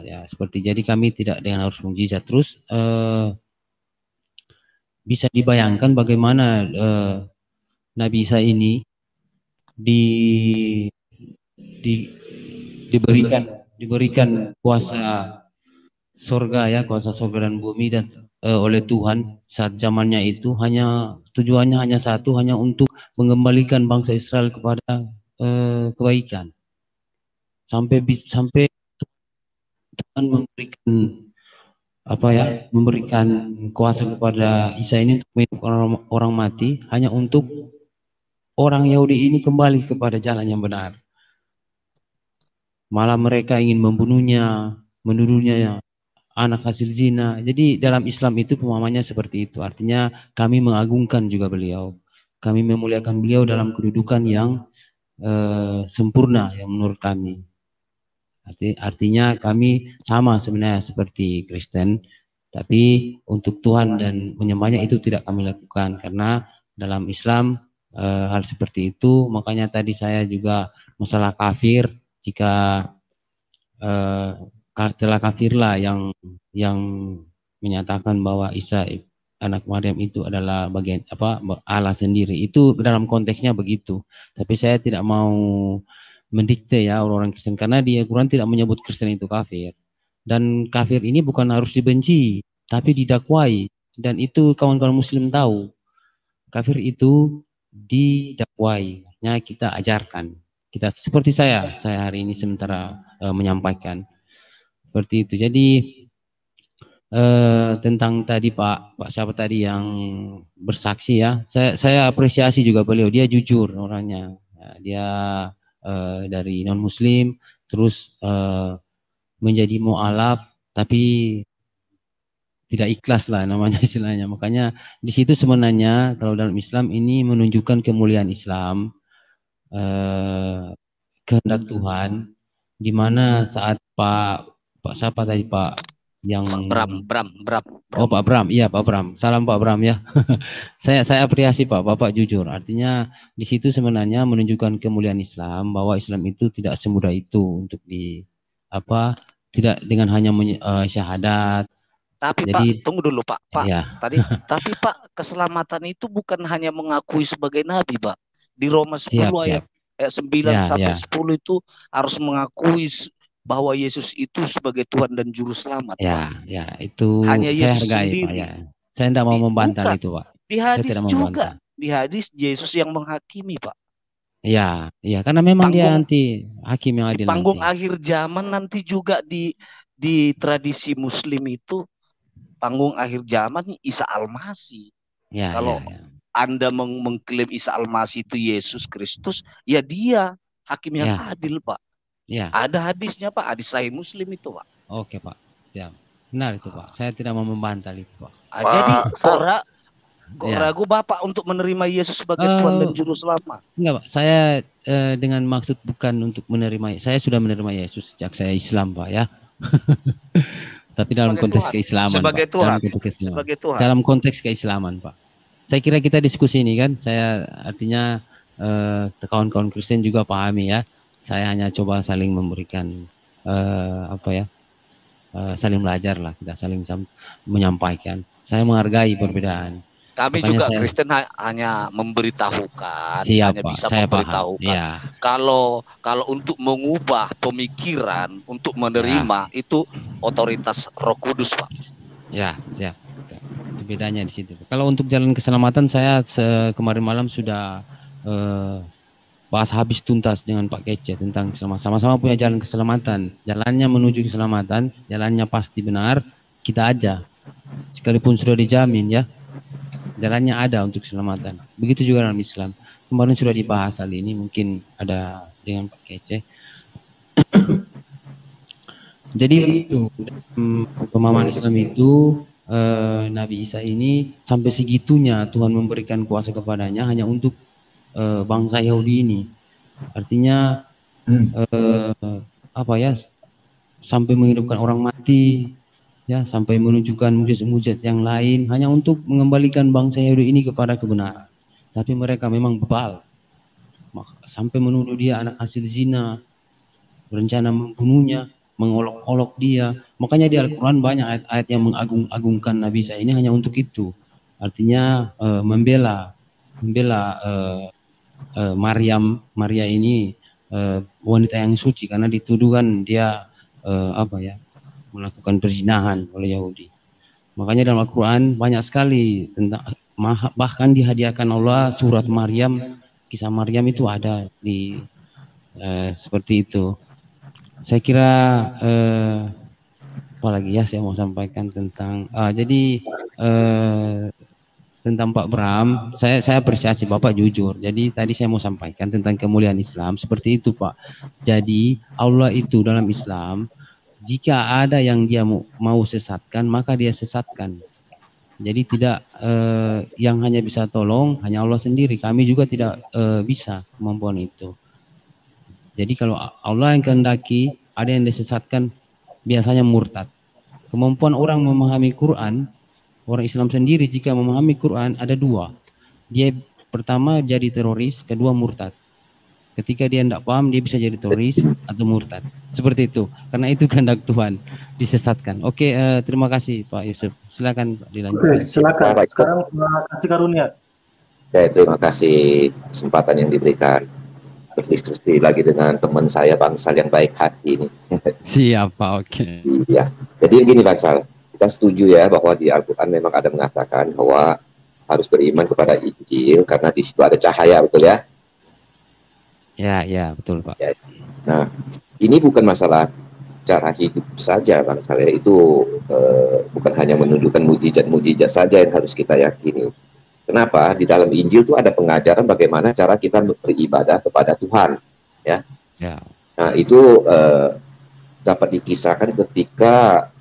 Ya, seperti jadi kami tidak dengan harus mukjizat. Terus bisa dibayangkan bagaimana Nabi Isa ini diberikan kuasa surga ya, kuasa surga dan bumi dan oleh Tuhan saat zamannya itu tujuannya hanya satu, hanya untuk mengembalikan bangsa Israel kepada kebaikan. Sampai Tuhan memberikan kuasa kepada Isa ini untuk menghidupkan orang mati hanya untuk orang Yahudi ini kembali kepada jalan yang benar. Malah mereka ingin membunuhnya, menuduhnya anak hasil zina. Jadi dalam Islam itu pemahamannya seperti itu. Artinya kami mengagungkan juga beliau. Kami memuliakan beliau dalam kedudukan yang sempurna yang menurut kami. Artinya kami sama sebenarnya seperti Kristen, tapi untuk Tuhan dan menyembahnya itu tidak kami lakukan karena dalam Islam hal seperti itu. Makanya tadi saya juga masalah kafir, jika telah kafirlah yang menyatakan bahwa Isa anak Maryam itu adalah bagian Allah sendiri. Itu dalam konteksnya begitu. Tapi saya tidak mau mendikte ya orang-orang Kristen karena di Al-Quran tidak menyebut Kristen itu kafir. Dan kafir ini bukan harus dibenci, tapi didakwai. Dan itu kawan-kawan Muslim tahu. Kafir itu didakwai, hanya kita ajarkan. Kita seperti saya hari ini sementara menyampaikan seperti itu. Jadi tentang tadi Pak siapa tadi yang bersaksi ya, saya apresiasi juga beliau. Dia jujur orangnya. Dia dari non Muslim terus menjadi mu'alaf, tapi tidak ikhlas lah namanya istilahnya. Makanya di situ sebenarnya kalau dalam Islam ini menunjukkan kemuliaan Islam, kehendak Tuhan, di mana saat Pak siapa tadi Pak yang Bram. Oh Pak Bram, iya Pak Bram. Salam Pak Bram ya. saya apresiasi Pak, Bapak jujur. Artinya di situ sebenarnya menunjukkan kemuliaan Islam, bahwa Islam itu tidak semudah itu untuk tidak dengan hanya syahadat. Tapi jadi, Pak, tunggu dulu Pak. Ya. Tapi Pak, keselamatan itu bukan hanya mengakui sebagai nabi, Pak. Di Roma 10 ayat 9 sampai 10 itu harus mengakui bahwa Yesus itu sebagai Tuhan dan juru selamat. Ya, Pak. ya itu hanya saya Yesus hargai sendiri. Pak ya. Saya tidak mau membantah itu Pak. Di hadis juga, di hadis Yesus yang menghakimi Pak. Ya, karena memang dia nanti hakim yang adil. Di panggung akhir zaman nanti juga di tradisi Muslim itu panggung akhir zaman Isa Al-Masih. Kalau Anda mengklaim Isa Al-Masih itu Yesus Kristus, ya dia hakim yang adil, Pak. Ya. Ada hadisnya, Pak. Hadis Sahih Muslim itu, Pak. Oke, Pak. Siap. Benar itu, Pak. Saya tidak mau membantah itu, Pak. Jadi kok ragu Bapak untuk menerima Yesus sebagai Tuhan dan Juru Selamat? Enggak, Pak. Saya dengan maksud bukan untuk menerima. Saya sudah menerima Yesus sejak saya Islam, Pak ya. Tapi dalam konteks keislaman, sebagai Pak. Tuhan. Sebagai Tuhan. Dalam konteks keislaman, Pak. Saya kira kita diskusi ini kan, saya artinya kawan-kawan Kristen juga pahami ya. Saya hanya coba saling memberikan saling belajar lah, kita saling menyampaikan. Saya menghargai perbedaan. Kami makanya juga Kristen hanya memberitahukan, hanya bisa memberitahukan. Ya. Kalau untuk mengubah pemikiran, untuk menerima itu otoritas Roh Kudus, Pak. Ya. Itu bedanya di situ. Kalau untuk jalan keselamatan, saya kemarin malam sudah bahas habis tuntas dengan Pak Kece tentang sama-sama punya jalan keselamatan. Jalannya menuju keselamatan, jalannya pasti benar, kita aja. Sekalipun sudah dijamin ya. Jalannya ada untuk keselamatan. Begitu juga dalam Islam. Kemarin sudah dibahas hal ini, mungkin ada dengan Pak Kece. Jadi itu pemahaman Islam itu Nabi Isa ini sampai segitunya Tuhan memberikan kuasa kepadanya hanya untuk bangsa Yahudi ini. Artinya sampai menghidupkan orang mati. Ya, sampai menunjukkan mujizat-mujizat yang lain hanya untuk mengembalikan bangsa Yahudi ini kepada kebenaran. Tapi mereka memang bebal. Sampai menuduh dia anak hasil zina, berencana membunuhnya, mengolok-olok dia. Makanya di Al-Quran banyak ayat-ayat yang mengagung-agungkan Nabi Isa ini hanya untuk itu. Artinya membela Maria ini wanita yang suci karena dituduhkan dia melakukan perzinahan oleh Yahudi. Makanya dalam Al-Quran banyak sekali tentang, bahkan dihadiahkan Allah surat Maryam, kisah Maryam itu ada di seperti itu. Saya kira apalagi ya saya mau sampaikan tentang tentang Pak Bram, saya apresiasi Bapak jujur. Jadi tadi saya mau sampaikan tentang kemuliaan Islam seperti itu, Pak. Jadi Allah itu dalam Islam, jika ada yang dia mau sesatkan, maka dia sesatkan. Jadi tidak yang hanya bisa tolong hanya Allah sendiri. Kami juga tidak bisa kemampuan itu. Jadi kalau Allah yang kehendaki, ada yang disesatkan, biasanya murtad. Kemampuan orang memahami Quran, orang Islam sendiri jika memahami Quran ada dua. Dia pertama jadi teroris, kedua murtad. Ketika dia tidak paham, dia bisa jadi teroris atau murtad. Seperti itu. Karena itu kehendak Tuhan, disesatkan. Oke, terima kasih Pak Yusuf. Silakan Pak dilanjutkan. Oke, silakan. Sekarang kasih karunia. Ya, terima kasih kesempatan yang diberikan. Berdiskusi lagi dengan teman saya Bang Sal yang baik hati ini. Siap Pak, oke. Iya. Jadi begini Bang Sal, kita setuju ya bahwa di Al-Quran memang ada mengatakan bahwa harus beriman kepada Injil karena di situ ada cahaya, betul ya? Ya, betul Pak. Ya. Nah, ini bukan masalah cara hidup saja Bang Saleh, itu bukan hanya menunjukkan mujizat-mujizat saja yang harus kita yakini. Kenapa? Di dalam Injil itu ada pengajaran bagaimana cara kita beribadah kepada Tuhan. Ya. Nah, itu dapat dikisahkan ketika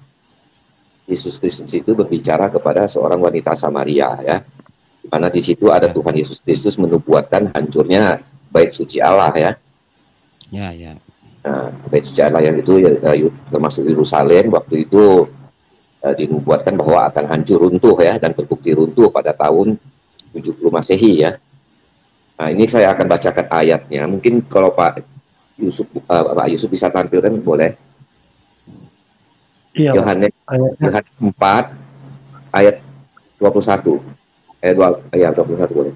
Yesus Kristus itu berbicara kepada seorang wanita Samaria, ya, di mana di situ ada Tuhan Yesus Kristus menubuatkan hancurnya bait suci Allah, ya. Ya. Nah, bait suci Allah yang itu termasuk Yerusalem waktu itu dinubuatkan bahwa akan hancur runtuh, ya, dan terbukti runtuh pada tahun 70 Masehi, ya. Nah, ini saya akan bacakan ayatnya. Mungkin kalau Pak Yusuf bisa tampilkan, boleh. Iya, Yohanes 4 ayat 21. Ayat 21 boleh.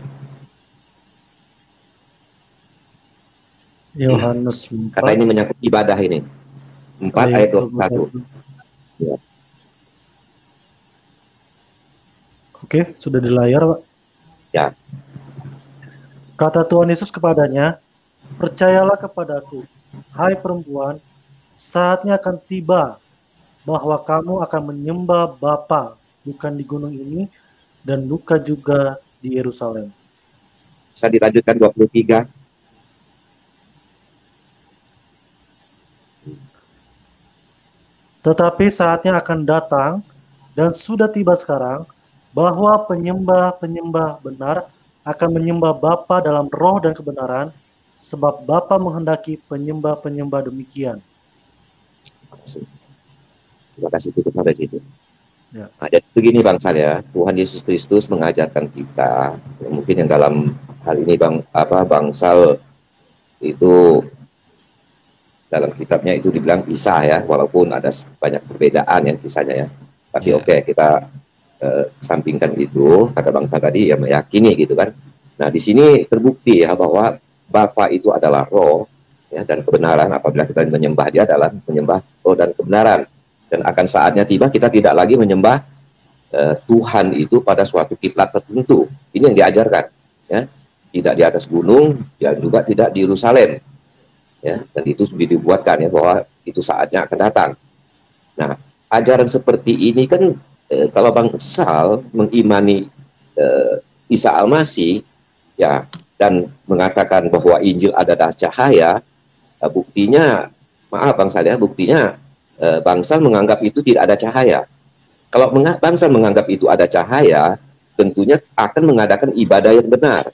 Yohanes 4. Karena ini menyangkut ibadah ini. 4 ayat 21. Ya. Oke, sudah di layar, Pak. Ya. Kata Tuhan Yesus kepadanya, "Percayalah kepadaku, hai perempuan, saatnya akan tiba bahwa kamu akan menyembah Bapa, bukan di gunung ini, dan bukan juga di Yerusalem." Bisa dilanjutkan 23. Tetapi saatnya akan datang, dan sudah tiba sekarang, bahwa penyembah-penyembah benar akan menyembah Bapa dalam roh dan kebenaran, sebab Bapa menghendaki penyembah-penyembah demikian. Terima kasih, cukup sampai situ. Ya. Nah, jadi begini Bang Saleh, Tuhan Yesus Kristus mengajarkan kita, mungkin yang dalam hal ini Bangsal itu dalam kitabnya itu dibilang pisah, ya, walaupun ada banyak perbedaan yang kisahnya, ya. Tapi oke, kita sampingkan itu. Kata Bangsa tadi ya meyakini gitu kan. Nah, di sini terbukti ya bahwa Bapa itu adalah roh, ya, dan kebenaran. Apabila kita menyembah Dia adalah menyembah roh dan kebenaran. Dan akan saatnya tiba kita tidak lagi menyembah Tuhan itu pada suatu kiblat tertentu. Ini yang diajarkan, ya. Tidak di atas gunung, dan juga tidak di Yerusalem, ya. Dan itu sudah dibuatkan, ya, bahwa itu saatnya akan datang. Nah, ajaran seperti ini kan kalau Bangsal mengimani Isa Al-Masih, ya, dan mengatakan bahwa Injil adalah cahaya, buktinya, maaf Bangsal, ya, buktinya Bangsal menganggap itu tidak ada cahaya. Kalau Bangsal menganggap itu ada cahaya, tentunya akan mengadakan ibadah yang benar,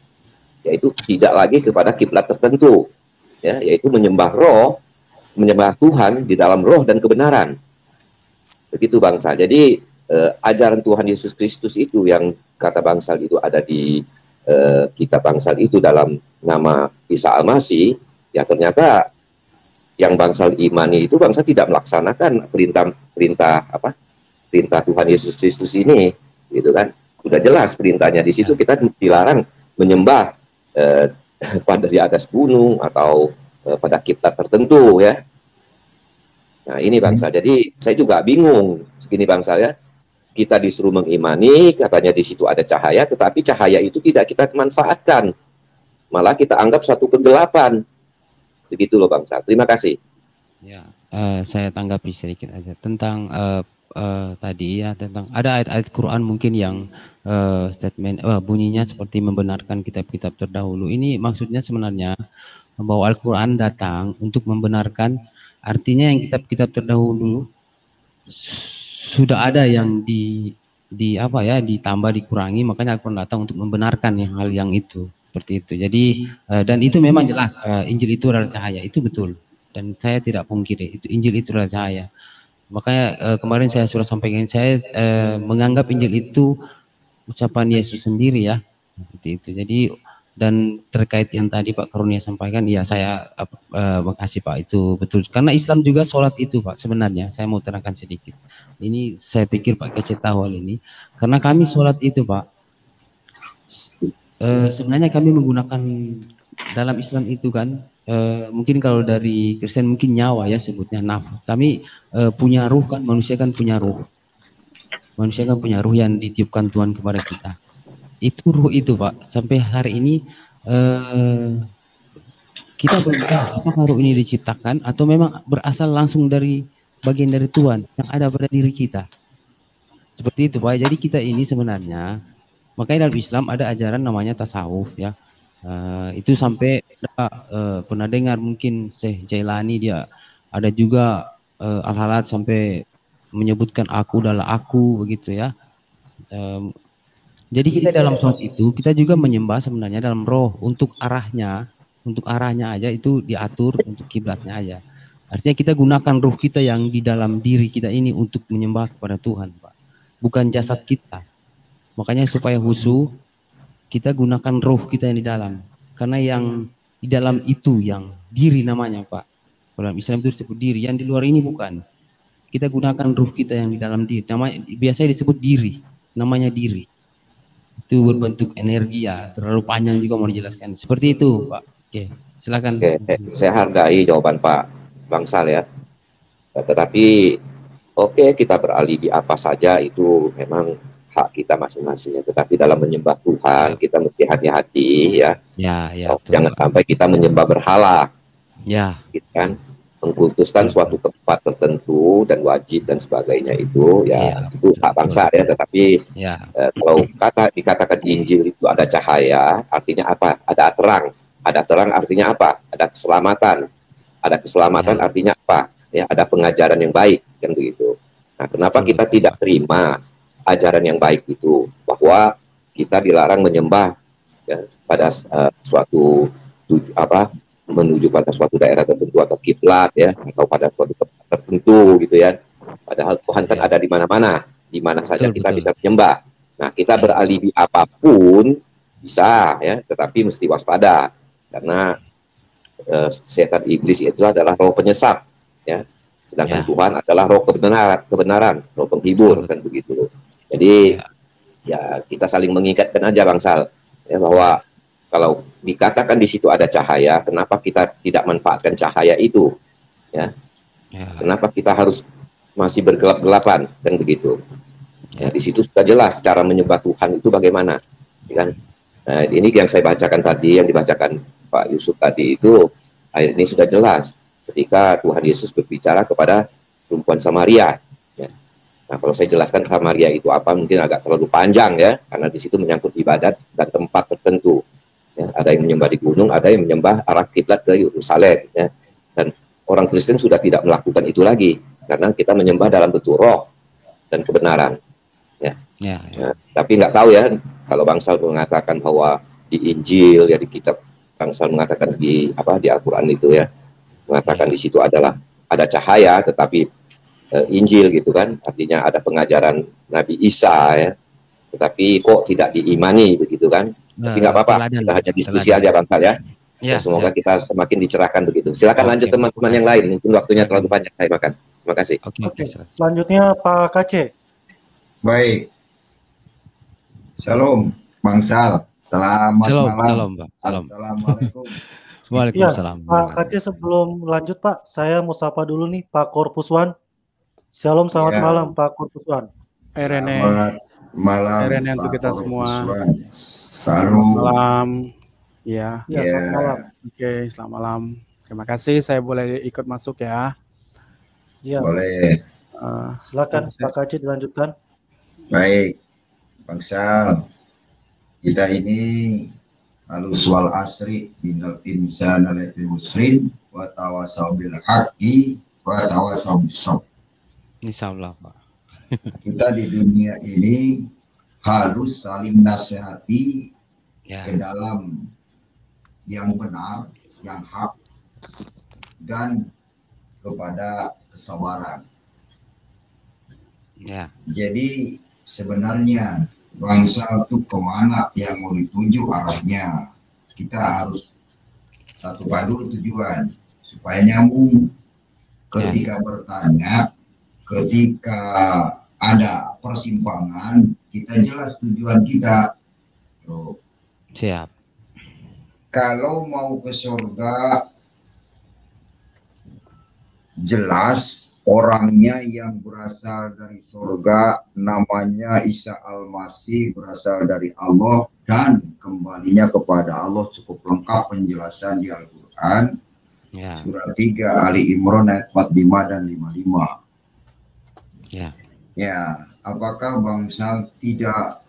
yaitu tidak lagi kepada kiblat tertentu, ya, yaitu menyembah roh, menyembah Tuhan di dalam roh dan kebenaran. Begitu Bangsal. Jadi ajaran Tuhan Yesus Kristus itu yang kata Bangsal itu ada di kitab Bangsal itu dalam nama Isa Al-Masih, ya, ternyata yang Bangsal imani itu Bangsal tidak melaksanakan perintah Tuhan Yesus Kristus ini, gitu kan. Sudah jelas perintahnya di situ, kita dilarang menyembah pada di atas gunung atau pada kiblat tertentu, ya. Nah, ini Bangsal. Jadi saya juga bingung begini Bangsal, ya. Kita disuruh mengimani, katanya di situ ada cahaya, tetapi cahaya itu tidak kita manfaatkan, malah kita anggap suatu kegelapan. Begitu loh Bangsal. Terima kasih. Ya, saya tanggapi sedikit aja tentang tadi, ya, tentang ada ayat-ayat Quran mungkin yang statement bunyinya seperti membenarkan kitab-kitab terdahulu. Ini maksudnya sebenarnya bahwa Al-Quran datang untuk membenarkan, artinya yang kitab-kitab terdahulu sudah ada yang ditambah, dikurangi, makanya Al-Quran datang untuk membenarkan hal yang itu, seperti itu. Jadi dan itu memang jelas Injil itu adalah cahaya, itu betul. Dan saya tidak pungkiri itu Injil itu adalah cahaya. Makanya kemarin saya sudah sampaikan, saya menganggap Injil itu ucapan Yesus sendiri, ya, seperti itu. Jadi dan terkait yang tadi Pak Karunia sampaikan, ya saya makasih Pak, itu betul. Karena Islam juga sholat itu Pak, sebenarnya saya mau terangkan sedikit. Ini saya pikir Pak Kece tahu hal ini. Karena kami sholat itu Pak, sebenarnya kami menggunakan dalam Islam itu kan, mungkin kalau dari Kristen mungkin nyawa, ya, sebutnya nafs. Kami punya ruh kan, manusia kan punya ruh. Manusia kan punya ruh yang ditiupkan Tuhan kepada kita. Itu ruh itu Pak, sampai hari ini kita belum tahu apakah ruh ini diciptakan atau memang berasal langsung dari bagian dari Tuhan yang ada pada diri kita. Seperti itu Pak. Jadi kita ini sebenarnya, makanya dalam Islam ada ajaran namanya tasawuf, ya. Itu sampai pernah dengar mungkin Syekh Jailani, dia ada juga Al-Halad sampai menyebutkan aku adalah aku, begitu ya. Jadi kita dalam sholat itu kita juga menyembah sebenarnya dalam roh, untuk arahnya aja itu diatur, untuk kiblatnya aja. Artinya kita gunakan roh kita yang di dalam diri kita ini untuk menyembah kepada Tuhan, Pak. Bukan jasad kita. Makanya supaya khusyuk kita gunakan roh kita yang di dalam. Karena yang di dalam itu yang diri namanya, Pak. Dalam Islam itu disebut diri, yang di luar ini bukan. Kita gunakan ruh kita yang di dalam diri. Namanya biasanya disebut diri, namanya diri. Itu berbentuk energi ya, terlalu panjang juga mau dijelaskan. Seperti itu, Pak. Oke, silakan. Oke, saya hargai jawaban Pak Bangsal ya. Tetapi oke, kita beralih di apa saja itu memang hak kita masing-masing ya. Tetapi dalam menyembah Tuhan kita mesti hati-hati ya. Jangan sampai kita menyembah berhala. Ya. Gitu kan? Mengkultuskan suatu tempat tertentu dan wajib dan sebagainya itu itu hak bangsa ya. Tetapi kalau dikatakan di Injil itu ada cahaya, artinya apa? Ada terang artinya apa? Ada keselamatan artinya apa? Ya, ada pengajaran yang baik kan begitu. Nah, kenapa kita tidak terima ajaran yang baik itu, bahwa kita dilarang menyembah ya, pada suatu menuju pada suatu daerah tertentu atau kiblat ya, atau pada suatu tempat tertentu gitu ya. Padahal Tuhan kan ada di mana-mana, di mana saja kita bisa menyembah. Nah, kita beralibi apapun bisa ya, tetapi mesti waspada karena setan iblis itu adalah roh penyesat ya. Sedangkan Tuhan adalah roh kebenaran, roh penghibur kan begitu. Jadi ya kita saling mengingatkan aja Bangsal ya, bahwa kalau dikatakan di situ ada cahaya, kenapa kita tidak manfaatkan cahaya itu? Ya. Kenapa kita harus masih bergelap-gelapan kan begitu? Ya, di situ sudah jelas cara menyembah Tuhan itu bagaimana, kan? Nah, ini yang saya bacakan tadi, yang dibacakan Pak Yusuf tadi itu, ayat ini sudah jelas ketika Tuhan Yesus berbicara kepada perempuan Samaria. Ya. Nah, kalau saya jelaskan Samaria itu apa, mungkin agak terlalu panjang ya, karena di situ menyangkut ibadat dan tempat tertentu. Ya, ada yang menyembah di gunung, ada yang menyembah arah kiblat ke Yerusalem. Ya. Dan orang Kristen sudah tidak melakukan itu lagi, karena kita menyembah dalam bentuk roh dan kebenaran. Ya. Nah, tapi nggak tahu ya, kalau Bangsal mengatakan bahwa di Injil, ya di kitab Bangsal mengatakan di Al-Quran itu ya, mengatakan di situ ada cahaya, tetapi Injil gitu kan, artinya ada pengajaran Nabi Isa ya, tetapi kok tidak diimani begitu kan. Tapi nggak apa-apa, kita hanya diskusi aja Bangsal ya. Semoga kita semakin dicerahkan begitu. Silakan lanjut teman-teman yang lain, mungkin waktunya terlalu banyak saya makan. Terima kasih. Oke. Selanjutnya Pak KC. Baik. Shalom Bangsal. Selamat malam. Pak. Assalamualaikum. Waalaikumsalam. Pak KC, sebelum lanjut Pak, saya mau sapa dulu nih Pak Korpuswan. Shalom, selamat malam Pak Korpuswan. Selamat malam untuk kita semua. Shalom. Malam. Ya. Selamat malam. Oke, selamat malam. Terima kasih, saya boleh ikut masuk ya. Iya. Boleh. Silakan Pak KC dilanjutkan. Baik, Bangsal. Kita ini halus wal asri innal insana lafi khusrin wa tawasaw bil haqqi wa tawasaw bis sabr. Insyaallah, Pak. Kita di dunia ini harus saling nasihati ke dalam yang benar, yang hak, dan kepada kesabaran. Jadi sebenarnya bangsa itu kemana yang mau dituju arahnya, kita harus satukan dulu tujuan supaya nyambung. Ketika bertanya, ketika ada persimpangan, kita jelas tujuan kita. Siap. Kalau mau ke surga, jelas orangnya yang berasal dari surga namanya Isa Al-Masih, berasal dari Allah dan kembalinya kepada Allah. Cukup lengkap penjelasan di Al-Quran. Surat 3 Ali Imran ayat 45 dan 55. Ya, apakah Bangsal tidak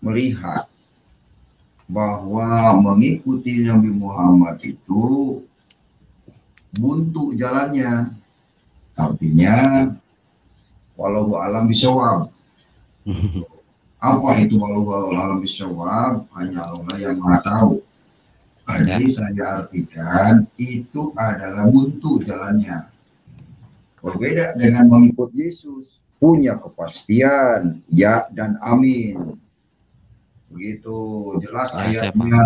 melihat bahwa mengikuti Nabi Muhammad itu buntu jalannya? Artinya Wallahu a'lam bishawab. Apa itu wallahu a'lam bishawab? Hanya Allah yang Maha tahu. Jadi saya artikan itu adalah buntu jalannya. Berbeda dengan mengikut Yesus, punya kepastian ya dan amin. Begitu jelas ayatnya,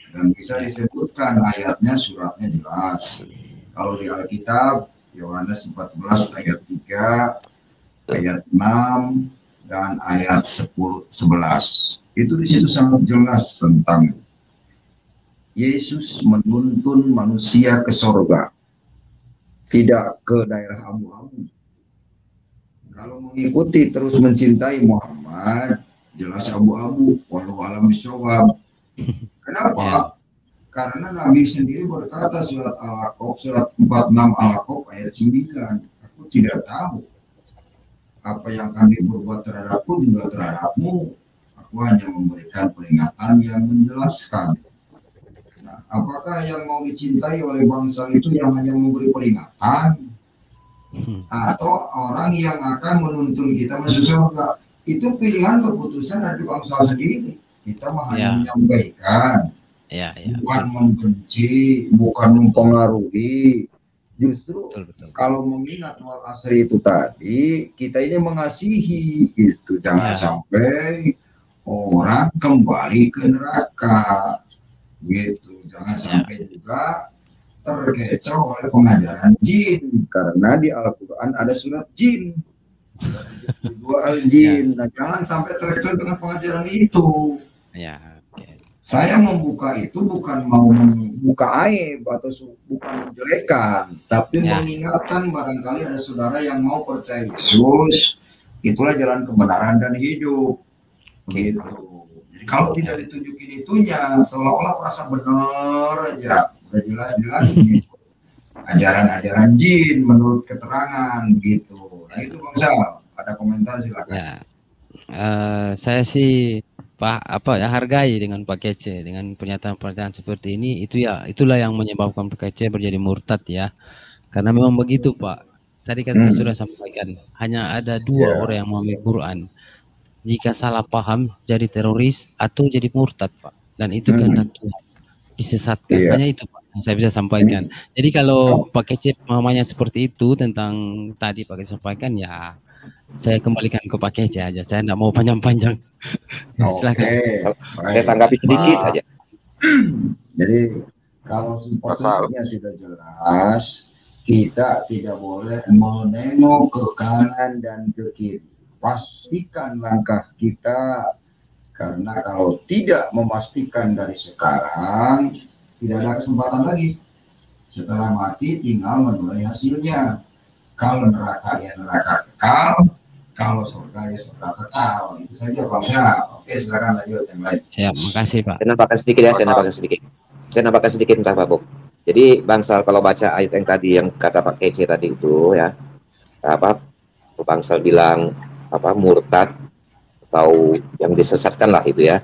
dan bisa disebutkan ayatnya, suratnya jelas. Kalau di Alkitab Yohanes 14 ayat 3, ayat 6 dan ayat 10, 11. Itu di situ sangat jelas tentang Yesus menuntun manusia ke surga, tidak ke daerah abu-abu. Kalau mengikuti terus mencintai Muhammad, jelas abu-abu, walau alam bishawab. Kenapa? Karena Nabi sendiri berkata surat Al-Aqab, surat 46 Al-Aqab ayat 9, aku tidak tahu apa yang kami berbuat terhadapku juga terhadapmu, aku hanya memberikan peringatan yang menjelaskan. Nah, apakah yang mau dicintai oleh bangsa itu yang hanya memberi peringatan, atau orang yang akan menuntun kita masuk surga? Itu pilihan keputusan dari bangsa sendiri. Kita hanya menyampaikan, bukan membenci, bukan mempengaruhi. Justru kalau mengingat wal asri itu tadi, kita ini mengasihi gitu. Jangan sampai orang kembali ke neraka gitu. Jangan sampai juga terkecoh oleh pengajaran jin, karena di Al-Quran ada surat jin, dua al-jin. Nah, jangan sampai terkecoh dengan pengajaran itu. Saya membuka itu bukan mau membuka aib atau bukan menjelekan, tapi mengingatkan barangkali ada saudara yang mau percaya Yesus, itulah jalan kebenaran dan hidup. Begitu. Jadi kalau tidak ditunjukin itunya, seolah-olah merasa benar aja, udah jelas-jelas gitu. Ajaran-ajaran jin menurut keterangan gitu. Nah itu Bang Sal, ada komentar silakan. Saya sih hargai dengan Pak Kece dengan pernyataan-pernyataan seperti ini. Itulah yang menyebabkan Pak Kece menjadi murtad ya. Karena memang begitu Pak. Tadi kan saya sudah sampaikan, hanya ada dua orang yang memahami Quran. Jika salah paham jadi teroris atau jadi murtad Pak. Dan itu kehendak Tuhan. Disesatkan. Hanya itu Pak yang saya bisa sampaikan. Jadi kalau Pak Kece pemahamannya seperti itu tentang tadi Pak Kece sampaikan, ya saya kembalikan ke Pak Kece aja. Saya tidak mau panjang-panjang. Silakan. Saya tanggapi sedikit aja. Jadi kalau petunjuknya sudah jelas, kita tidak boleh menengok ke kanan dan ke kiri. Pastikan langkah kita, karena kalau tidak memastikan dari sekarang, tidak ada kesempatan lagi. Setelah mati tinggal menuai hasilnya. Kalau neraka ya neraka kekal, kalau surga ya surga kekal. Itu saja Bang Syah. Oke, silakan lanjut yang lain. Siap, makasih Pak. Saya nambahkan sedikit ya, saya nambahkan sedikit entah Pak Bob. Jadi Bangsal kalau baca ayat yang tadi yang kata Pak Kece tadi itu ya, Bangsal bilang murtad atau yang disesatkan lah itu ya.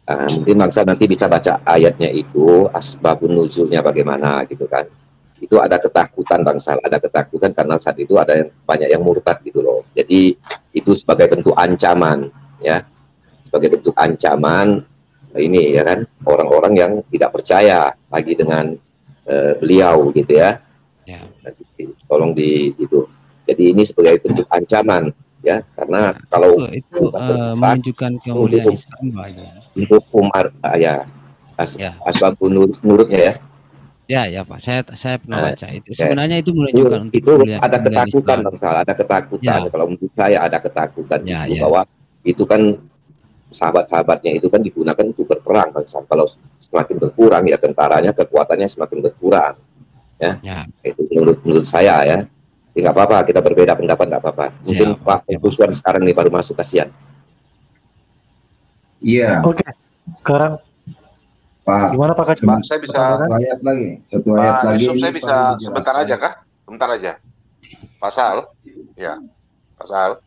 Mungkin Bangsal nanti bisa baca ayatnya itu, asbabun nuzulnya bagaimana gitu kan. Itu ada ketakutan Bangsal, ada ketakutan karena saat itu ada yang banyak yang murtad gitu loh. Jadi itu sebagai bentuk ancaman ya, sebagai bentuk ancaman ini ya kan, orang-orang yang tidak percaya lagi dengan beliau gitu ya. Tolong di itu. Jadi ini sebagai bentuk ancaman ya, karena kalau itu menunjukkan kemuliaan Islam untuk Umar asbabun nurutnya ya. Ya Pak, saya pernah baca itu. Sebenarnya itu menunjukkan itu ada ketakutan Islam. Ada ketakutan. Kalau menurut saya ada ketakutan bahwa itu kan sahabat-sahabatnya itu kan digunakan untuk berperang Bangsal. Kalau semakin berkurang ya tentaranya, kekuatannya semakin berkurang ya. Itu menurut saya ya. Nggak apa-apa, kita berbeda pendapat, nggak apa-apa. Mungkin Pak Kuswan sekarang nih baru masuk, kasihan. Iya. Oke. Sekarang Pak, gimana Pak Kacung? Saya bisa satu ayat lagi. Saya bisa sebentar aja kah? Sebentar aja. Pasal, ya, pasal.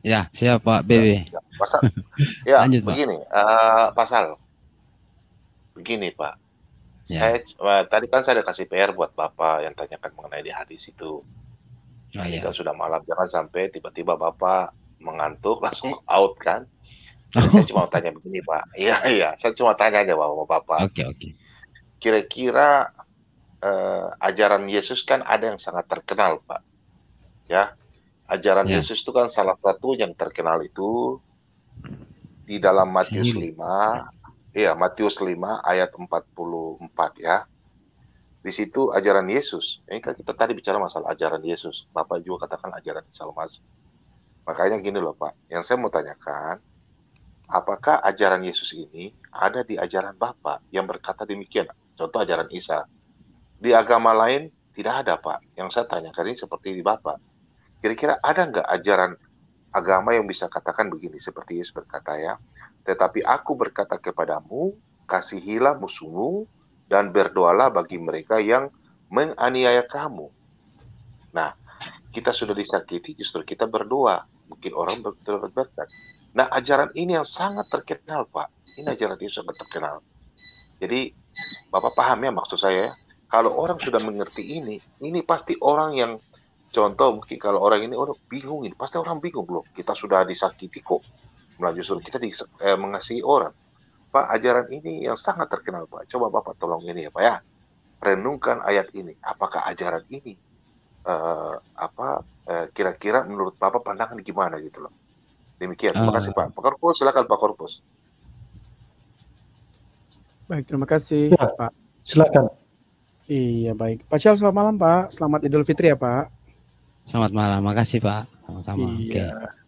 Ya, siap Pak BW. Ya, pasal. Ya, lanjut, begini, pasal. Begini Pak. Ya. Tadi kan saya ada kasih PR buat Bapak yang tanyakan mengenai di hadis itu. Kita sudah malam, jangan sampai tiba-tiba Bapak mengantuk langsung out kan. Jadi saya cuma tanya begini Pak. Iya, saya cuma tanya aja Bapak. Oke. Kira-kira ajaran Yesus kan ada yang sangat terkenal Pak. Ya, ajaran Yesus itu kan salah satu yang terkenal itu di dalam Matius 5. Iya, Matius 5 ayat 44 ya. Di situ ajaran Yesus. Ini kan kita tadi bicara masalah ajaran Yesus. Bapak juga katakan ajaran Isa Al-Masih. Makanya gini loh Pak, yang saya mau tanyakan, apakah ajaran Yesus ini ada di ajaran Bapak yang berkata demikian? Contoh ajaran Isa. Di agama lain tidak ada Pak. Yang saya tanyakan ini seperti di Bapak. Kira-kira ada nggak ajaran agama yang bisa katakan begini, seperti Yesus berkata ya, tetapi aku berkata kepadamu, kasihilah musuhmu, dan berdoalah bagi mereka yang menganiaya kamu. Nah, kita sudah disakiti, justru kita berdoa. Mungkin orang berberkat. Nah, ajaran ini yang sangat terkenal, Pak. Ini ajaran ini sangat terkenal. Jadi, Bapak paham ya maksud saya? Kalau orang sudah mengerti ini pasti orang yang, contoh mungkin kalau orang ini orang bingung, ini pasti orang bingung loh. Kita sudah disakiti kok. Malah justru kita mengasihi orang. Pak, ajaran ini yang sangat terkenal, Pak. Coba Bapak tolong ini ya, Pak ya. Renungkan ayat ini. Apakah ajaran ini kira-kira menurut Bapak pandangan gimana gitu loh. Demikian. Terima kasih, Pak. Pak Korpus, silakan Pak Korpus. Baik, terima kasih, ya, Pak. Silakan. Iya, baik. Pak Syal, selamat malam, Pak. Selamat Idul Fitri ya, Pak. Selamat malam. Makasih, Pak. Sama-sama. Iya. Okay.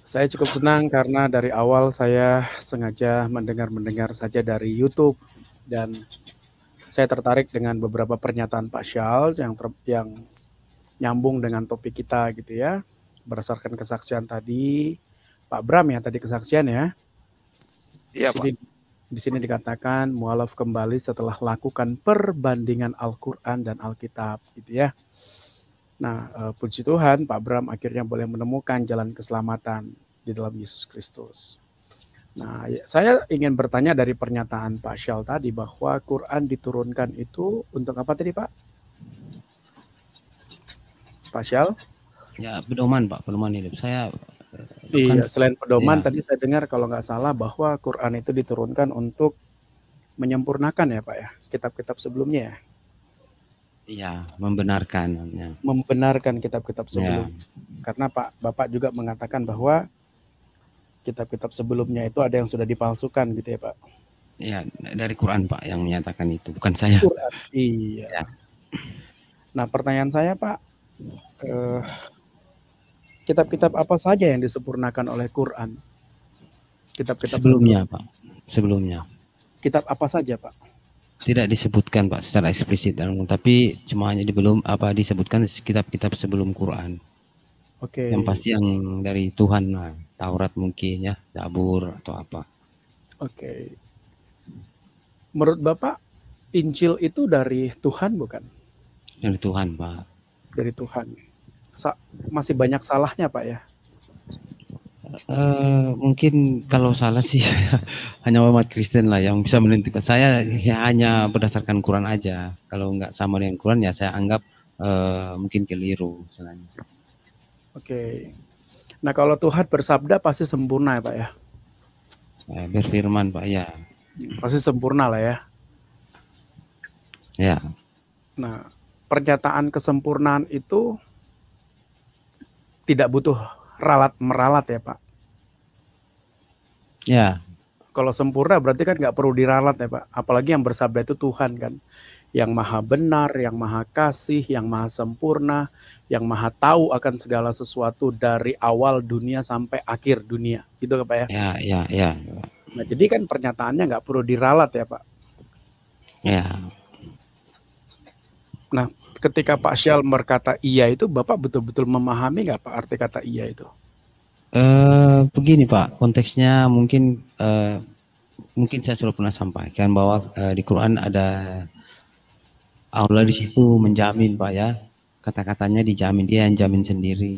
Saya cukup senang karena dari awal saya sengaja mendengar saja dari YouTube dan saya tertarik dengan beberapa pernyataan Pak Syal yang nyambung dengan topik kita gitu ya. Berdasarkan kesaksian tadi Pak Bram ya, tadi kesaksian ya. Iya, Pak. Di sini dikatakan mualaf kembali setelah lakukan perbandingan Al-Qur'an dan Alkitab gitu ya. Nah, puji Tuhan, Pak Bram akhirnya boleh menemukan jalan keselamatan di dalam Yesus Kristus. Nah, saya ingin bertanya dari pernyataan Pak Syal tadi bahwa Quran diturunkan itu untuk apa tadi, Pak? Pak Syal? Ya, pedoman, Pak, pedoman hidup. Saya iya, selain pedoman, tadi saya dengar kalau nggak salah bahwa Quran itu diturunkan untuk menyempurnakan ya, Pak ya, kitab-kitab sebelumnya ya. Iya, membenarkan. Ya. Membenarkan kitab-kitab sebelumnya. Karena Bapak juga mengatakan bahwa kitab-kitab sebelumnya itu ada yang sudah dipalsukan gitu ya, Pak. Iya, dari Quran, Pak, yang menyatakan itu, bukan saya. Quran. Iya. Ya. Nah, pertanyaan saya, Pak, kitab-kitab apa saja yang disempurnakan oleh Quran? Kitab-kitab sebelumnya, Pak. Sebelumnya. Kitab apa saja, Pak? Tidak disebutkan, Pak, secara eksplisit, tapi cuma hanya disebutkan kitab-kitab sebelum Quran. Oke. Yang pasti yang dari Tuhan, nah, Taurat mungkin ya, Zabur atau apa. Oke. Menurut Bapak, Injil itu dari Tuhan bukan? Dari Tuhan, Pak. Dari Tuhan. Masih banyak salahnya, Pak ya? Mungkin kalau salah sih hanya umat Kristen lah yang bisa menentukan. Saya ya hanya berdasarkan Quran aja. Kalau nggak sama dengan Quran ya saya anggap mungkin keliru misalnya. Oke. Nah, kalau Tuhan bersabda pasti sempurna ya, Pak ya? Berfirman, Pak, ya. Pasti sempurna lah ya. Ya. Nah, pernyataan kesempurnaan itu tidak butuh meralat ya, Pak? Ya. Kalau sempurna berarti kan nggak perlu diralat ya, Pak. Apalagi yang bersabda itu Tuhan kan. Yang maha benar, yang maha kasih, yang maha sempurna, yang maha tahu akan segala sesuatu dari awal dunia sampai akhir dunia. Gitu kan, Pak ya? Ya. Nah, jadi kan pernyataannya nggak perlu diralat ya, Pak? Ya. Nah, ketika Pak Syal berkata iya itu, Bapak betul-betul memahami nggak Pak arti kata iya itu? Begini Pak, konteksnya mungkin saya sudah pernah sampaikan bahwa di Quran ada Allah di situ menjamin Pak ya, kata-katanya dijamin, dia yang jamin sendiri.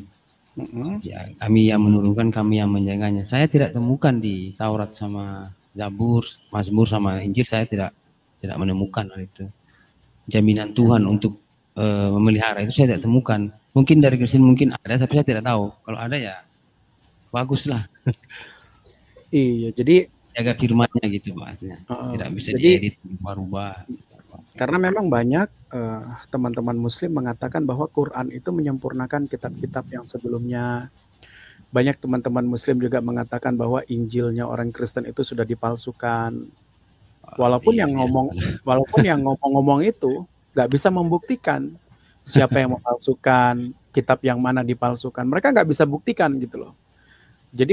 Ya, kami yang menurunkan, kami yang menjaganya. Saya tidak temukan di Taurat sama Zabur, Mazmur sama Injil, saya tidak menemukan hal itu. Jaminan Tuhan untuk memelihara itu saya tidak temukan. Mungkin dari Kristen mungkin ada, tapi saya tidak tahu. Kalau ada ya baguslah. Iya, jadi jaga firmannya gitu maksudnya. Tidak bisa jadi, diedit, berubah. Karena memang banyak teman-teman Muslim mengatakan bahwa Quran itu menyempurnakan kitab-kitab yang sebelumnya. Banyak teman-teman Muslim juga mengatakan bahwa Injilnya orang Kristen itu sudah dipalsukan. Walaupun yang ngomong-ngomong itu nggak bisa membuktikan siapa yang memalsukan, kitab yang mana dipalsukan. Mereka nggak bisa buktikan gitu loh. Jadi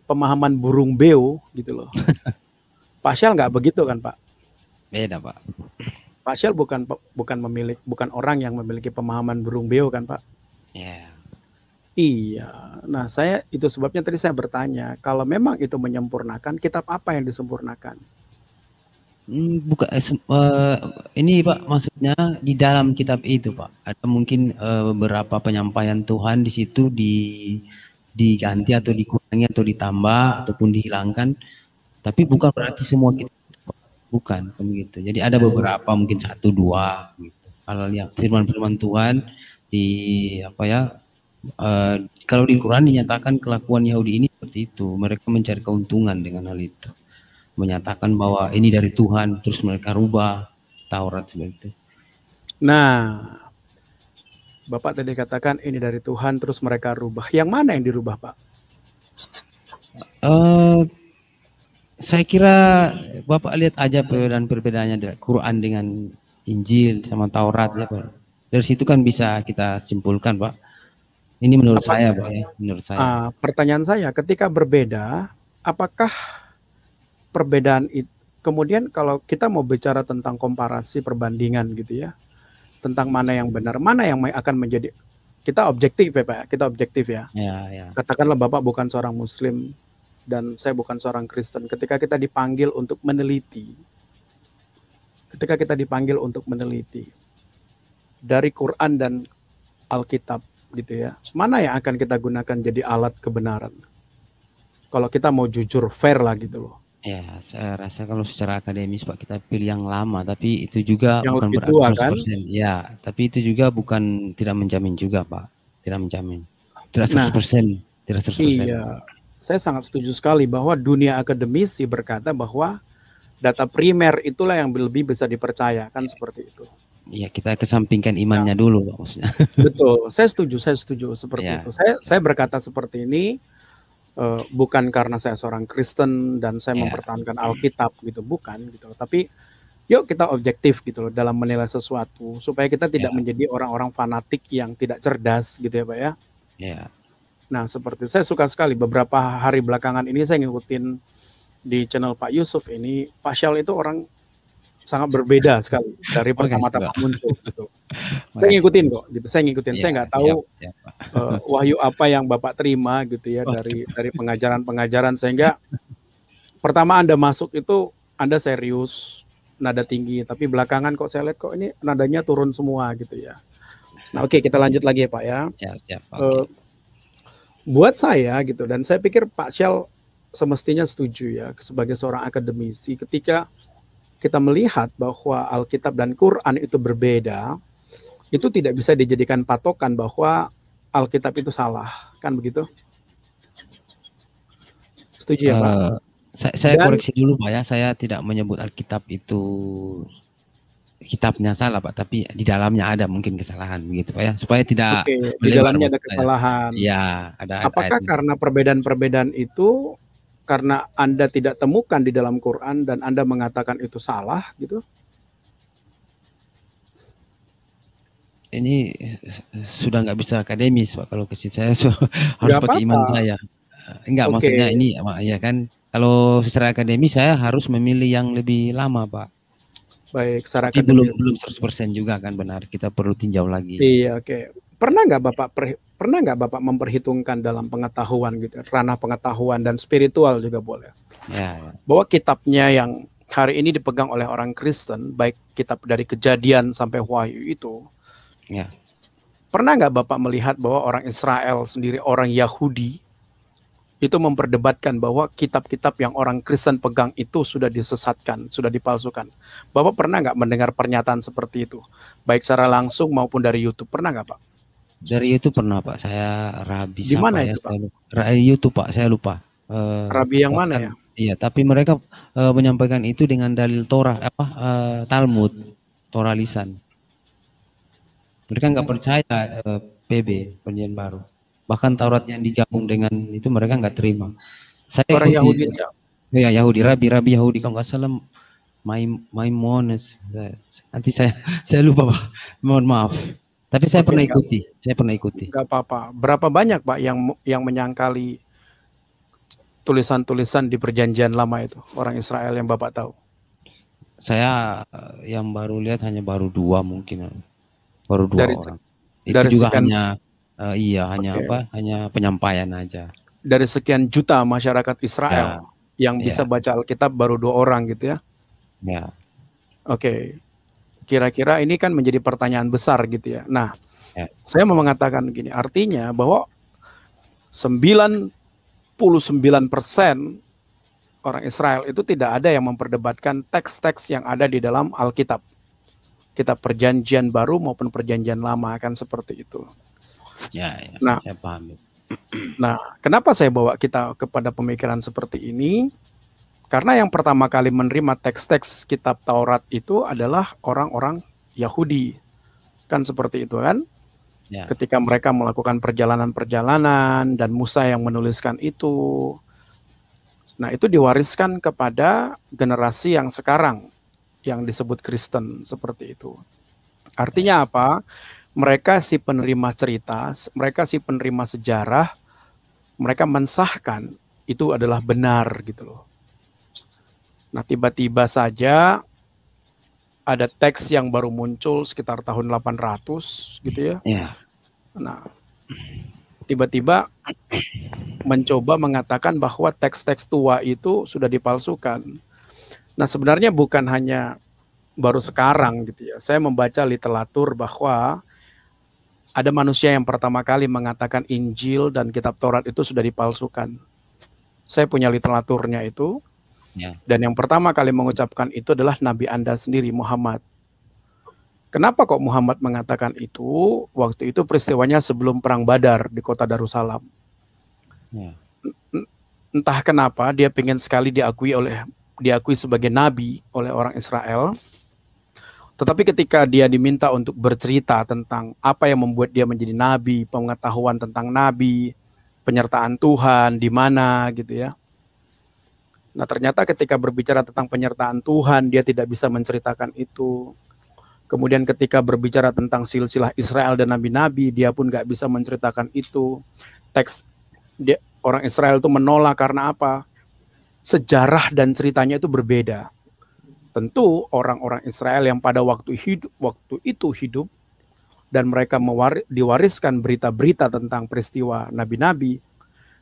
pemahaman burung beo gitu loh. Pak Syal nggak begitu kan Pak? Beda Pak. Pak Syal bukan orang yang memiliki pemahaman burung beo kan Pak? Iya. Iya. Nah itu sebabnya tadi saya bertanya, kalau memang itu menyempurnakan, kitab apa yang disempurnakan? Ini Pak, maksudnya di dalam kitab itu Pak, ada mungkin beberapa penyampaian Tuhan di situ diganti atau dikurangi atau ditambah ataupun dihilangkan, tapi bukan berarti semua kitab, bukan begitu. Jadi ada beberapa mungkin 1, 2 gitu. Kalau lihat firman-firman Tuhan kalau di Quran dinyatakan kelakuan Yahudi ini seperti itu, mereka mencari keuntungan dengan hal itu, menyatakan bahwa ini dari Tuhan, terus mereka rubah Taurat seperti itu. Nah, Bapak tadi katakan ini dari Tuhan, terus mereka rubah. Yang mana yang dirubah, Pak? Saya kira Bapak lihat aja perbedaannya dari Quran dengan Injil sama Taurat ya Pak. Dari situ kan bisa kita simpulkan Pak. Ini menurut saya Pak ya, menurut saya. Pertanyaan saya, ketika berbeda, apakah perbedaan itu, kemudian kalau kita mau bicara tentang komparasi perbandingan gitu ya, tentang mana yang benar, mana yang akan menjadi, kita objektif ya Pak, kita objektif ya. Ya. Katakanlah Bapak bukan seorang Muslim dan saya bukan seorang Kristen. Ketika kita dipanggil untuk meneliti, dari Quran dan Alkitab gitu ya, mana yang akan kita gunakan jadi alat kebenaran? Kalau kita mau jujur, fair lah gitu loh. Ya, saya rasa kalau secara akademis Pak kita pilih yang lama, tapi itu juga yang bukan berarti 100%. Kan? Ya, tapi itu juga bukan tidak menjamin juga Pak, tidak menjamin, tidak 100%, tidak 100%. Iya, saya sangat setuju sekali bahwa dunia akademisi berkata bahwa data primer itulah yang lebih bisa dipercaya, kan seperti itu. Iya, kita kesampingkan imannya dulu Pak, maksudnya. Betul, saya setuju seperti itu. Saya berkata seperti ini bukan karena saya seorang Kristen dan saya mempertahankan Alkitab gitu, bukan gitu. Tapi yuk kita objektif gitu loh dalam menilai sesuatu supaya kita tidak menjadi orang-orang fanatik yang tidak cerdas gitu ya Pak ya. Iya. Nah seperti itu. Saya suka sekali beberapa hari belakangan ini saya ngikutin di channel Pak Yusuf ini, Pak Syal itu orang sangat berbeda sekali dari pertama-tama muncul gitu. Saya ngikutin kok gitu, saya nggak tahu wahyu apa yang Bapak terima gitu ya dari pengajaran-pengajaran, sehingga pertama Anda masuk itu Anda serius, nada tinggi, tapi belakangan kok saya lihat kok ini nadanya turun semua gitu ya. Nah oke, kita lanjut lagi ya Pak ya. Buat saya gitu, dan saya pikir Pak Syal semestinya setuju ya sebagai seorang akademisi, ketika kita melihat bahwa Alkitab dan Quran itu berbeda, itu tidak bisa dijadikan patokan bahwa Alkitab itu salah, kan begitu? Setuju ya Pak? Saya koreksi dulu Pak ya, saya tidak menyebut Alkitab itu kitabnya salah Pak, tapi di dalamnya ada mungkin kesalahan begitu Pak ya, supaya tidak di dalamnya ada kesalahan. Ya, ada. Apakah karena perbedaan-perbedaan itu karena Anda tidak temukan di dalam Quran dan Anda mengatakan itu salah gitu? Ini sudah nggak bisa akademis Pak, kalau kasih saya harus pakai iman saya. Enggak, maksudnya ini ya kan, kalau secara akademis saya harus memilih yang lebih lama Pak. Baik, secara tapi belum 100% juga kan, benar, kita perlu tinjau lagi. Iya, oke. Pernah nggak Bapak memperhitungkan dalam pengetahuan gitu, ranah pengetahuan dan spiritual juga boleh, bahwa kitabnya yang hari ini dipegang oleh orang Kristen, baik kitab dari Kejadian sampai Wahyu itu, pernah nggak Bapak melihat bahwa orang Israel sendiri, orang Yahudi itu memperdebatkan bahwa kitab-kitab yang orang Kristen pegang itu sudah disesatkan, sudah dipalsukan? Bapak pernah nggak mendengar pernyataan seperti itu, baik secara langsung maupun dari YouTube? Pernah nggak Pak? Dari YouTube pernah Pak, saya Rabi Di mana siapa ya? itu, Pak? YouTube Pak, saya lupa. Rabi yang mana ya? Iya, tapi mereka menyampaikan itu dengan dalil Torah, Talmud, Torah lisan. Mereka nggak percaya PB, Perjanjian Baru. Bahkan Taurat yang digabung dengan itu mereka nggak terima. Saya Orang ikuti, Yahudi. ya Yahudi, Rabi Yahudi kalau nggak salah Maimonides. Nanti saya lupa Pak, mohon maaf. Tapi saya pernah ikuti. Nggak apa-apa. Berapa banyak Pak yang menyangkali tulisan-tulisan di Perjanjian Lama itu, orang Israel yang Bapak tahu? Saya yang baru lihat hanya baru 2 mungkin, baru 2 orang. Itu dari juga sekian, hanya penyampaian aja. Dari sekian juta masyarakat Israel yang bisa baca Alkitab baru 2 orang gitu ya? Ya. Oke. Kira-kira ini kan menjadi pertanyaan besar gitu ya. Nah, saya mau mengatakan gini, artinya bahwa 99% orang Israel itu tidak ada yang memperdebatkan teks-teks yang ada di dalam Alkitab. Kitab Perjanjian Baru maupun Perjanjian Lama, kan seperti itu. Nah, saya paham. Nah, kenapa saya bawa kita kepada pemikiran seperti ini? Karena yang pertama kali menerima teks-teks kitab Taurat itu adalah orang-orang Yahudi. Kan seperti itu kan? Ketika mereka melakukan perjalanan-perjalanan dan Musa yang menuliskan itu. Nah, itu diwariskan kepada generasi yang sekarang yang disebut Kristen seperti itu. Artinya apa? Mereka si penerima cerita, mereka si penerima sejarah, mereka mensahkan itu adalah benar gitu loh. Nah, tiba-tiba saja ada teks yang baru muncul sekitar tahun 800 gitu ya. Nah, tiba-tiba mencoba mengatakan bahwa teks-teks tua itu sudah dipalsukan. Nah, sebenarnya bukan hanya baru sekarang gitu ya. Saya membaca literatur bahwa ada manusia yang pertama kali mengatakan Injil dan kitab Taurat itu sudah dipalsukan. Saya punya literaturnya itu. Dan yang pertama kali mengucapkan itu adalah Nabi Anda sendiri, Muhammad. Kenapa kok Muhammad mengatakan itu? Waktu itu peristiwanya sebelum Perang Badar di kota Darussalam. Entah kenapa dia pengen sekali diakui sebagai nabi oleh orang Israel. Tetapi ketika dia diminta untuk bercerita tentang apa yang membuat dia menjadi nabi, pengetahuan tentang nabi, penyertaan Tuhan di mana gitu ya. Nah, ternyata ketika berbicara tentang penyertaan Tuhan, dia tidak bisa menceritakan itu. Kemudian ketika berbicara tentang silsilah Israel dan nabi-nabi, dia pun nggak bisa menceritakan itu. Orang Israel itu menolak karena apa? Sejarah dan ceritanya itu berbeda. Tentu orang-orang Israel yang pada waktu itu hidup dan mereka diwariskan berita-berita tentang peristiwa nabi-nabi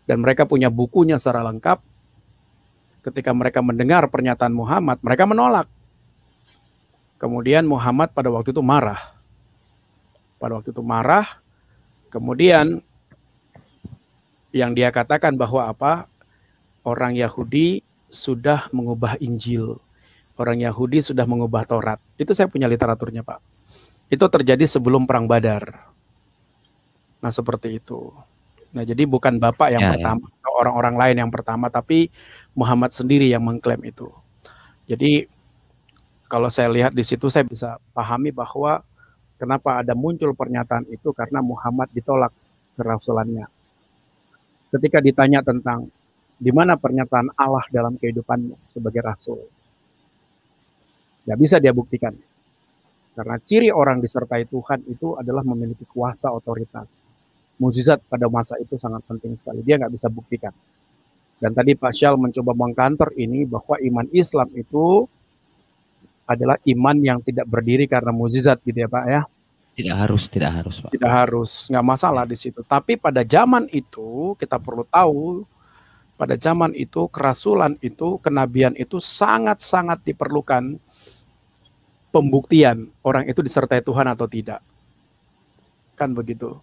dan mereka punya bukunya secara lengkap. Ketika mereka mendengar pernyataan Muhammad, mereka menolak. Kemudian Muhammad pada waktu itu marah. Kemudian yang dia katakan bahwa apa? Orang Yahudi sudah mengubah Injil. Orang Yahudi sudah mengubah Taurat. Itu saya punya literaturnya, Pak. Itu terjadi sebelum Perang Badar. Nah, seperti itu. Nah, jadi bukan Bapak yang pertama, atau orang-orang lain yang pertama, tapi Muhammad sendiri yang mengklaim itu. Jadi, kalau saya lihat di situ, saya bisa pahami bahwa kenapa ada muncul pernyataan itu, karena Muhammad ditolak kerasulannya. Ketika ditanya tentang di mana pernyataan Allah dalam kehidupannya sebagai rasul, nggak bisa dia buktikan. Karena ciri orang disertai Tuhan itu adalah memiliki kuasa otoritas. Mukjizat pada masa itu sangat penting sekali. Dia nggak bisa buktikan. Dan tadi Pak Syal mencoba mengkantor ini bahwa iman Islam itu adalah iman yang tidak berdiri karena mukjizat gitu ya Pak ya. Tidak harus Pak. Tidak harus, nggak masalah di situ. Tapi pada zaman itu kita perlu tahu, pada zaman itu kerasulan itu, kenabian itu sangat-sangat diperlukan pembuktian orang itu disertai Tuhan atau tidak. Kan begitu.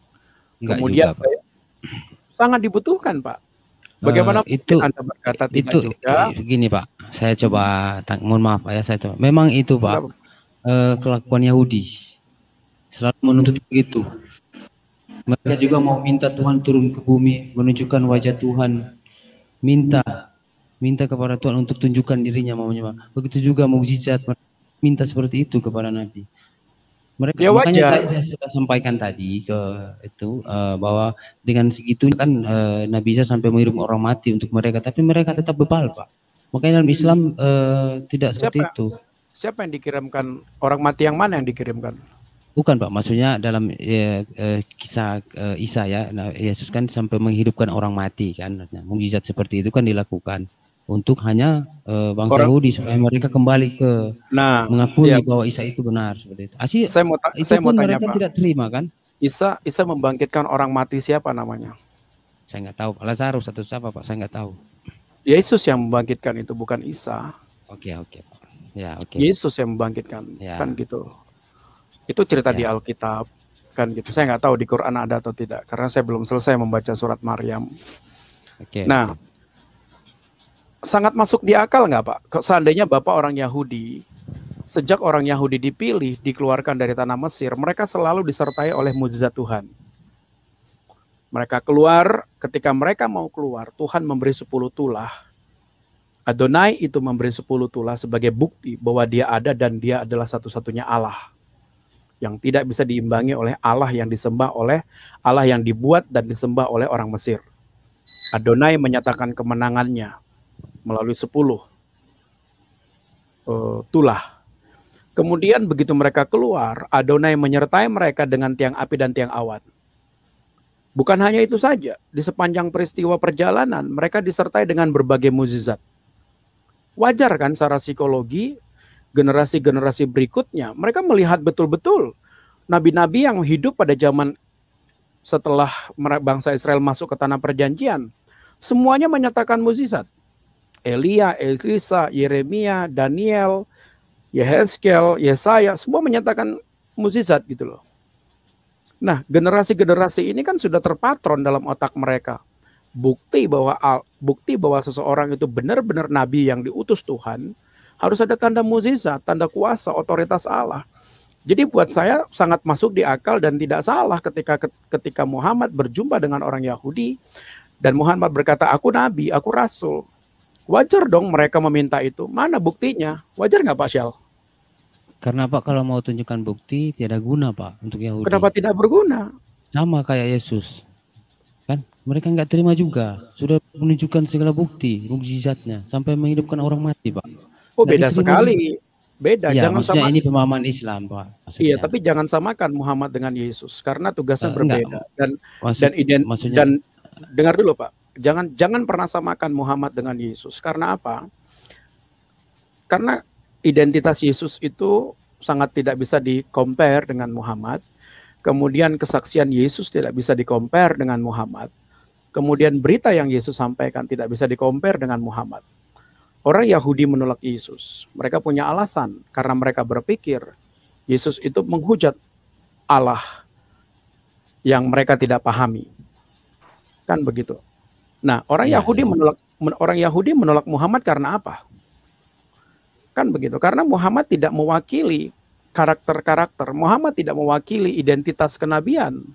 Enggak kemudian juga, Pak. Sangat dibutuhkan, Pak. Bagaimana itu Anda berkata tidak itu juga? Begini, Pak. Saya coba mohon maaf ya, saya coba. Memang itu, Pak. Kelakuan Yahudi selalu menuntut begitu. Mereka juga mau minta Tuhan turun ke bumi, menunjukkan wajah Tuhan. Minta kepada Tuhan untuk tunjukkan dirinya maunya. Begitu juga mukjizat, minta seperti itu kepada Nabi. Mereka ya, makanya tadi saya sudah sampaikan tadi ke itu bahwa dengan segitu kan Nabi Isa sampai menghidupkan orang mati untuk mereka, tapi mereka tetap bebal, Pak. Makanya dalam Islam tidak seperti itu. Siapa yang dikirimkan? Orang mati yang mana yang dikirimkan? Bukan, Pak, maksudnya dalam kisah Isa ya, Yesus kan sampai menghidupkan orang mati kan. Nah, mukjizat seperti itu kan dilakukan untuk hanya bangsa Yahudi supaya mereka kembali ke mengakui bahwa Isa itu benar seperti itu. Saya mau tanya, mereka Pak, tidak terima kan? Isa membangkitkan orang mati siapa namanya? Saya nggak tahu, Pak. Lazarus atau siapa, Pak? Saya nggak tahu. Yesus yang membangkitkan itu, bukan Isa. Oke, Pak. Ya, oke. Yesus yang membangkitkan, kan gitu. Itu cerita di Alkitab, kan gitu. Saya nggak tahu di Quran ada atau tidak, karena saya belum selesai membaca surat Maryam. Nah, sangat masuk di akal nggak, Pak? Seandainya Bapak orang Yahudi, sejak orang Yahudi dipilih, dikeluarkan dari tanah Mesir, mereka selalu disertai oleh mukjizat Tuhan. Mereka keluar, ketika mereka mau keluar, Tuhan memberi 10 tulah. Adonai itu memberi 10 tulah sebagai bukti bahwa dia ada dan dia adalah satu-satunya Allah yang tidak bisa diimbangi oleh Allah yang disembah oleh Allah yang dibuat dan disembah oleh orang Mesir. Adonai menyatakan kemenangannya melalui 10 tulah. Kemudian begitu mereka keluar, Adonai menyertai mereka dengan tiang api dan tiang awan. Bukan hanya itu saja, di sepanjang peristiwa perjalanan mereka disertai dengan berbagai mukjizat. Wajar kan secara psikologi, generasi-generasi berikutnya mereka melihat betul-betul nabi-nabi yang hidup pada zaman setelah bangsa Israel masuk ke tanah perjanjian, semuanya menyatakan mukjizat. Elia, Elisa, Yeremia, Daniel, Yehezkel, Yesaya, semua menyatakan mukjizat gitu loh. Nah, generasi-generasi ini kan sudah terpatron dalam otak mereka. Bukti bahwa seseorang itu benar-benar nabi yang diutus Tuhan, harus ada tanda mukjizat, tanda kuasa, otoritas Allah. Jadi buat saya sangat masuk di akal dan tidak salah ketika Muhammad berjumpa dengan orang Yahudi dan Muhammad berkata, aku nabi, aku rasul. Wajar dong mereka meminta itu. Mana buktinya? Wajar nggak Pak Syal? Karena Pak kalau mau tunjukkan bukti tidak guna Pak untuk Yahudi. Kenapa tidak berguna? Sama kayak Yesus. Kan mereka nggak terima juga. Sudah menunjukkan segala bukti, mukjizatnya sampai menghidupkan orang mati Pak. Oh beda sekali. Beda. Ya, jangan maksudnya sama. ini pemahaman Islam Pak. Maksudnya. Iya, tapi jangan samakan Muhammad dengan Yesus karena tugasnya berbeda. Enggak, dan dengar dulu Pak. Jangan pernah samakan Muhammad dengan Yesus. Karena apa? Karena identitas Yesus itu sangat tidak bisa di-compare dengan Muhammad. Kemudian kesaksian Yesus tidak bisa di-compare dengan Muhammad. Kemudian berita yang Yesus sampaikan tidak bisa di-compare dengan Muhammad. Orang Yahudi menolak Yesus. Mereka punya alasan karena mereka berpikir Yesus itu menghujat Allah yang mereka tidak pahami. Kan begitu. Nah, orang Yahudi menolak Muhammad karena apa? Kan begitu. Karena Muhammad tidak mewakili karakter-karakter. Muhammad tidak mewakili identitas kenabian.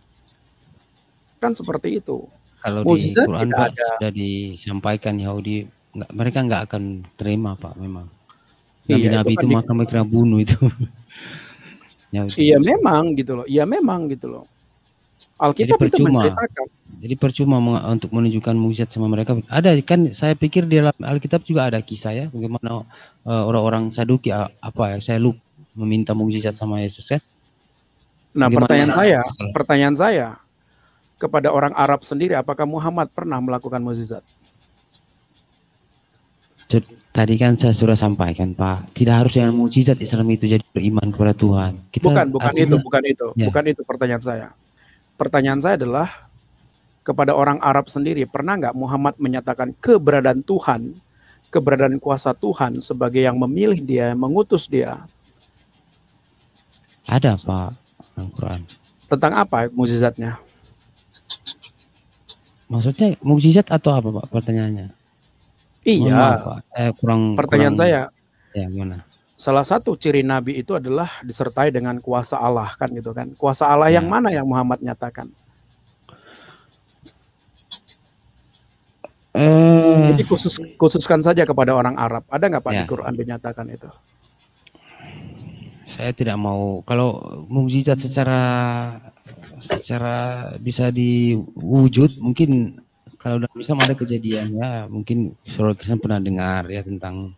Kan seperti itu. Kalau di Quran Pak sudah disampaikan Yahudi, mereka nggak akan terima Pak memang. Nabi-nabi itu maka mereka bunuh itu. Iya memang gitu loh. Iya memang gitu loh. Alkitab itu menceritakan. Jadi percuma untuk menunjukkan mukjizat sama mereka. Ada kan, saya pikir di dalam Alkitab juga ada kisah ya, bagaimana orang-orang Saduki apa ya, saya lupa, meminta mukjizat sama Yesus ya. Nah, pertanyaan saya kepada orang Arab sendiri, apakah Muhammad pernah melakukan mukjizat? Tadi kan saya sudah sampaikan Pak, tidak harus dengan mukjizat Islam itu jadi beriman kepada Tuhan. Bukan itu pertanyaan saya. Pertanyaan saya adalah kepada orang Arab sendiri, pernah nggak Muhammad menyatakan keberadaan Tuhan, keberadaan kuasa Tuhan sebagai yang memilih dia, mengutus dia? Ada Pak, Al-Quran. Tentang apa mukjizatnya? Maksudnya mukjizat atau apa Pak pertanyaannya? Iya. Maaf, Pak. Pertanyaan saya. Ya gimana? Salah satu ciri Nabi itu adalah disertai dengan kuasa Allah kan gitu kan. Kuasa Allah yang mana yang Muhammad nyatakan? Jadi khususkan saja kepada orang Arab. Ada nggak Pak di Quran dinyatakan itu? Saya tidak mau, kalau mukjizat secara bisa diwujud, mungkin kalau dalam Islam ada kejadian ya, mungkin Saudara Kristen pernah dengar ya tentang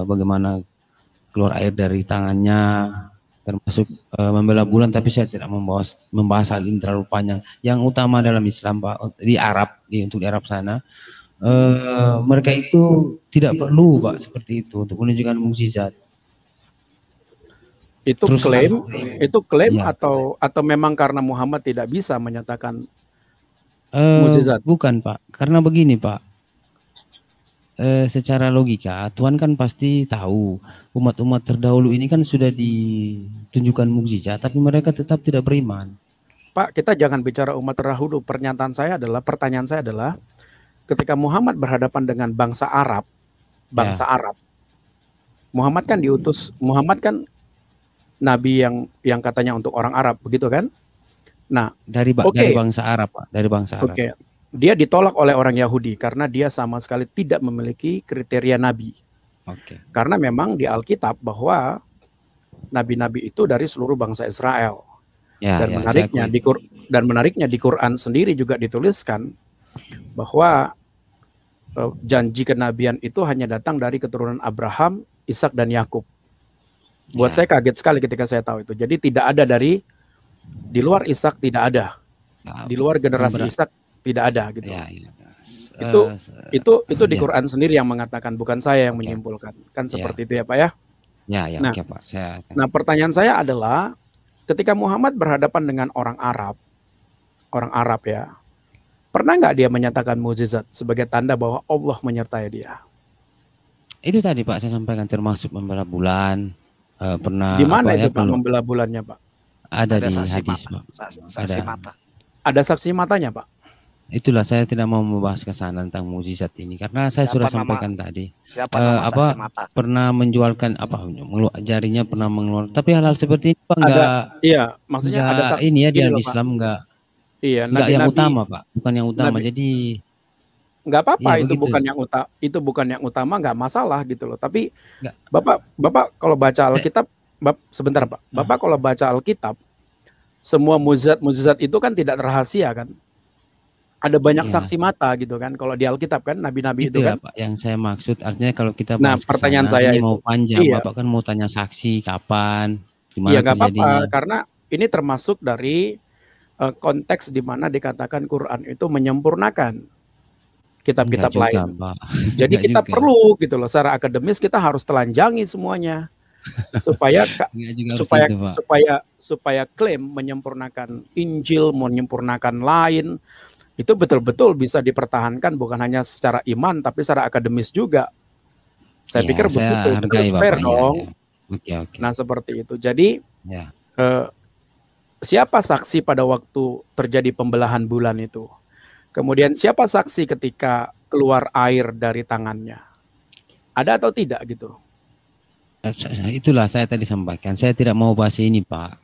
bagaimana keluar air dari tangannya, termasuk membela bulan, tapi saya tidak membahas hal ini terlalu panjang. Yang utama dalam Islam Pak, di Arab, untuk di Arab sana, mereka itu tidak perlu Pak seperti itu untuk menunjukkan mukjizat. Itu klaim ya. atau memang karena Muhammad tidak bisa menyatakan mukjizat? Bukan Pak, karena begini Pak, secara logika Tuhan kan pasti tahu umat-umat terdahulu ini kan sudah ditunjukkan mukjizat, tapi mereka tetap tidak beriman. Pak, kita jangan bicara umat terdahulu. Pertanyaan saya adalah ketika Muhammad berhadapan dengan bangsa Arab, Arab, Muhammad kan diutus, Muhammad kan nabi yang katanya untuk orang Arab, begitu kan? Nah, dari bangsa Arab, Pak, dari bangsa Arab. Oke. Dia ditolak oleh orang Yahudi karena dia sama sekali tidak memiliki kriteria nabi. Karena memang di Alkitab bahwa nabi-nabi itu dari seluruh bangsa Israel. Dan menariknya di Quran sendiri juga dituliskan bahwa janji kenabian itu hanya datang dari keturunan Abraham, Ishak dan Yakub. Buat saya kaget sekali ketika saya tahu itu. Jadi tidak ada di luar Ishak, tidak ada. Di luar generasi Ishak tidak ada gitu. Itu di Quran sendiri yang mengatakan, bukan saya yang menyimpulkan. Kan seperti itu ya Pak ya? Pak. Nah, pertanyaan saya adalah ketika Muhammad berhadapan dengan orang Arab ya, pernah nggak dia menyatakan mukjizat sebagai tanda bahwa Allah menyertai dia? Itu tadi Pak saya sampaikan, termasuk membela bulan. Pernah. Di mana itu Pak membela bulannya Pak? Ada di hadis Pak. Saksi mata. Ada saksi matanya Pak? Itulah saya tidak mau membahas ke sana tentang mukjizat ini karena saya sudah sampaikan tadi. Siapa nama saksi mata? Pernah menjualkan jarinya pernah mengeluarkan, tapi hal-hal seperti ini Pak enggak. Iya, maksudnya ada saksi ini ya di dalam Islam enggak. Iya, enggak yang utama Pak, bukan yang utama. Jadi enggak apa-apa itu bukan yang utama, enggak masalah gitu loh. Tapi Bapak kalau baca Alkitab, sebentar Pak. Bapak kalau baca Alkitab, semua mukjizat itu kan tidak rahasia kan? Ada banyak saksi mata gitu kan, kalau di Alkitab kan nabi-nabi itu kan. Pak, yang saya maksud artinya kalau kita bahas pertanyaan saya ini mau panjang, Bapak kan mau tanya saksi kapan, gimana Iya nggak apa-apa, karena ini termasuk dari konteks di mana dikatakan Quran itu menyempurnakan kitab-kitab lain. Jadi kita perlu gitu loh, secara akademis kita harus telanjangi semuanya supaya klaim menyempurnakan Injil, menyempurnakan lain itu betul-betul bisa dipertahankan, bukan hanya secara iman tapi secara akademis juga. Saya pikir begitu, fair dong. Nah seperti itu. Jadi siapa saksi pada waktu terjadi pembelahan bulan itu? Kemudian siapa saksi ketika keluar air dari tangannya? Ada atau tidak gitu? Itulah saya tadi sampaikan. Saya tidak mau bahas ini Pak.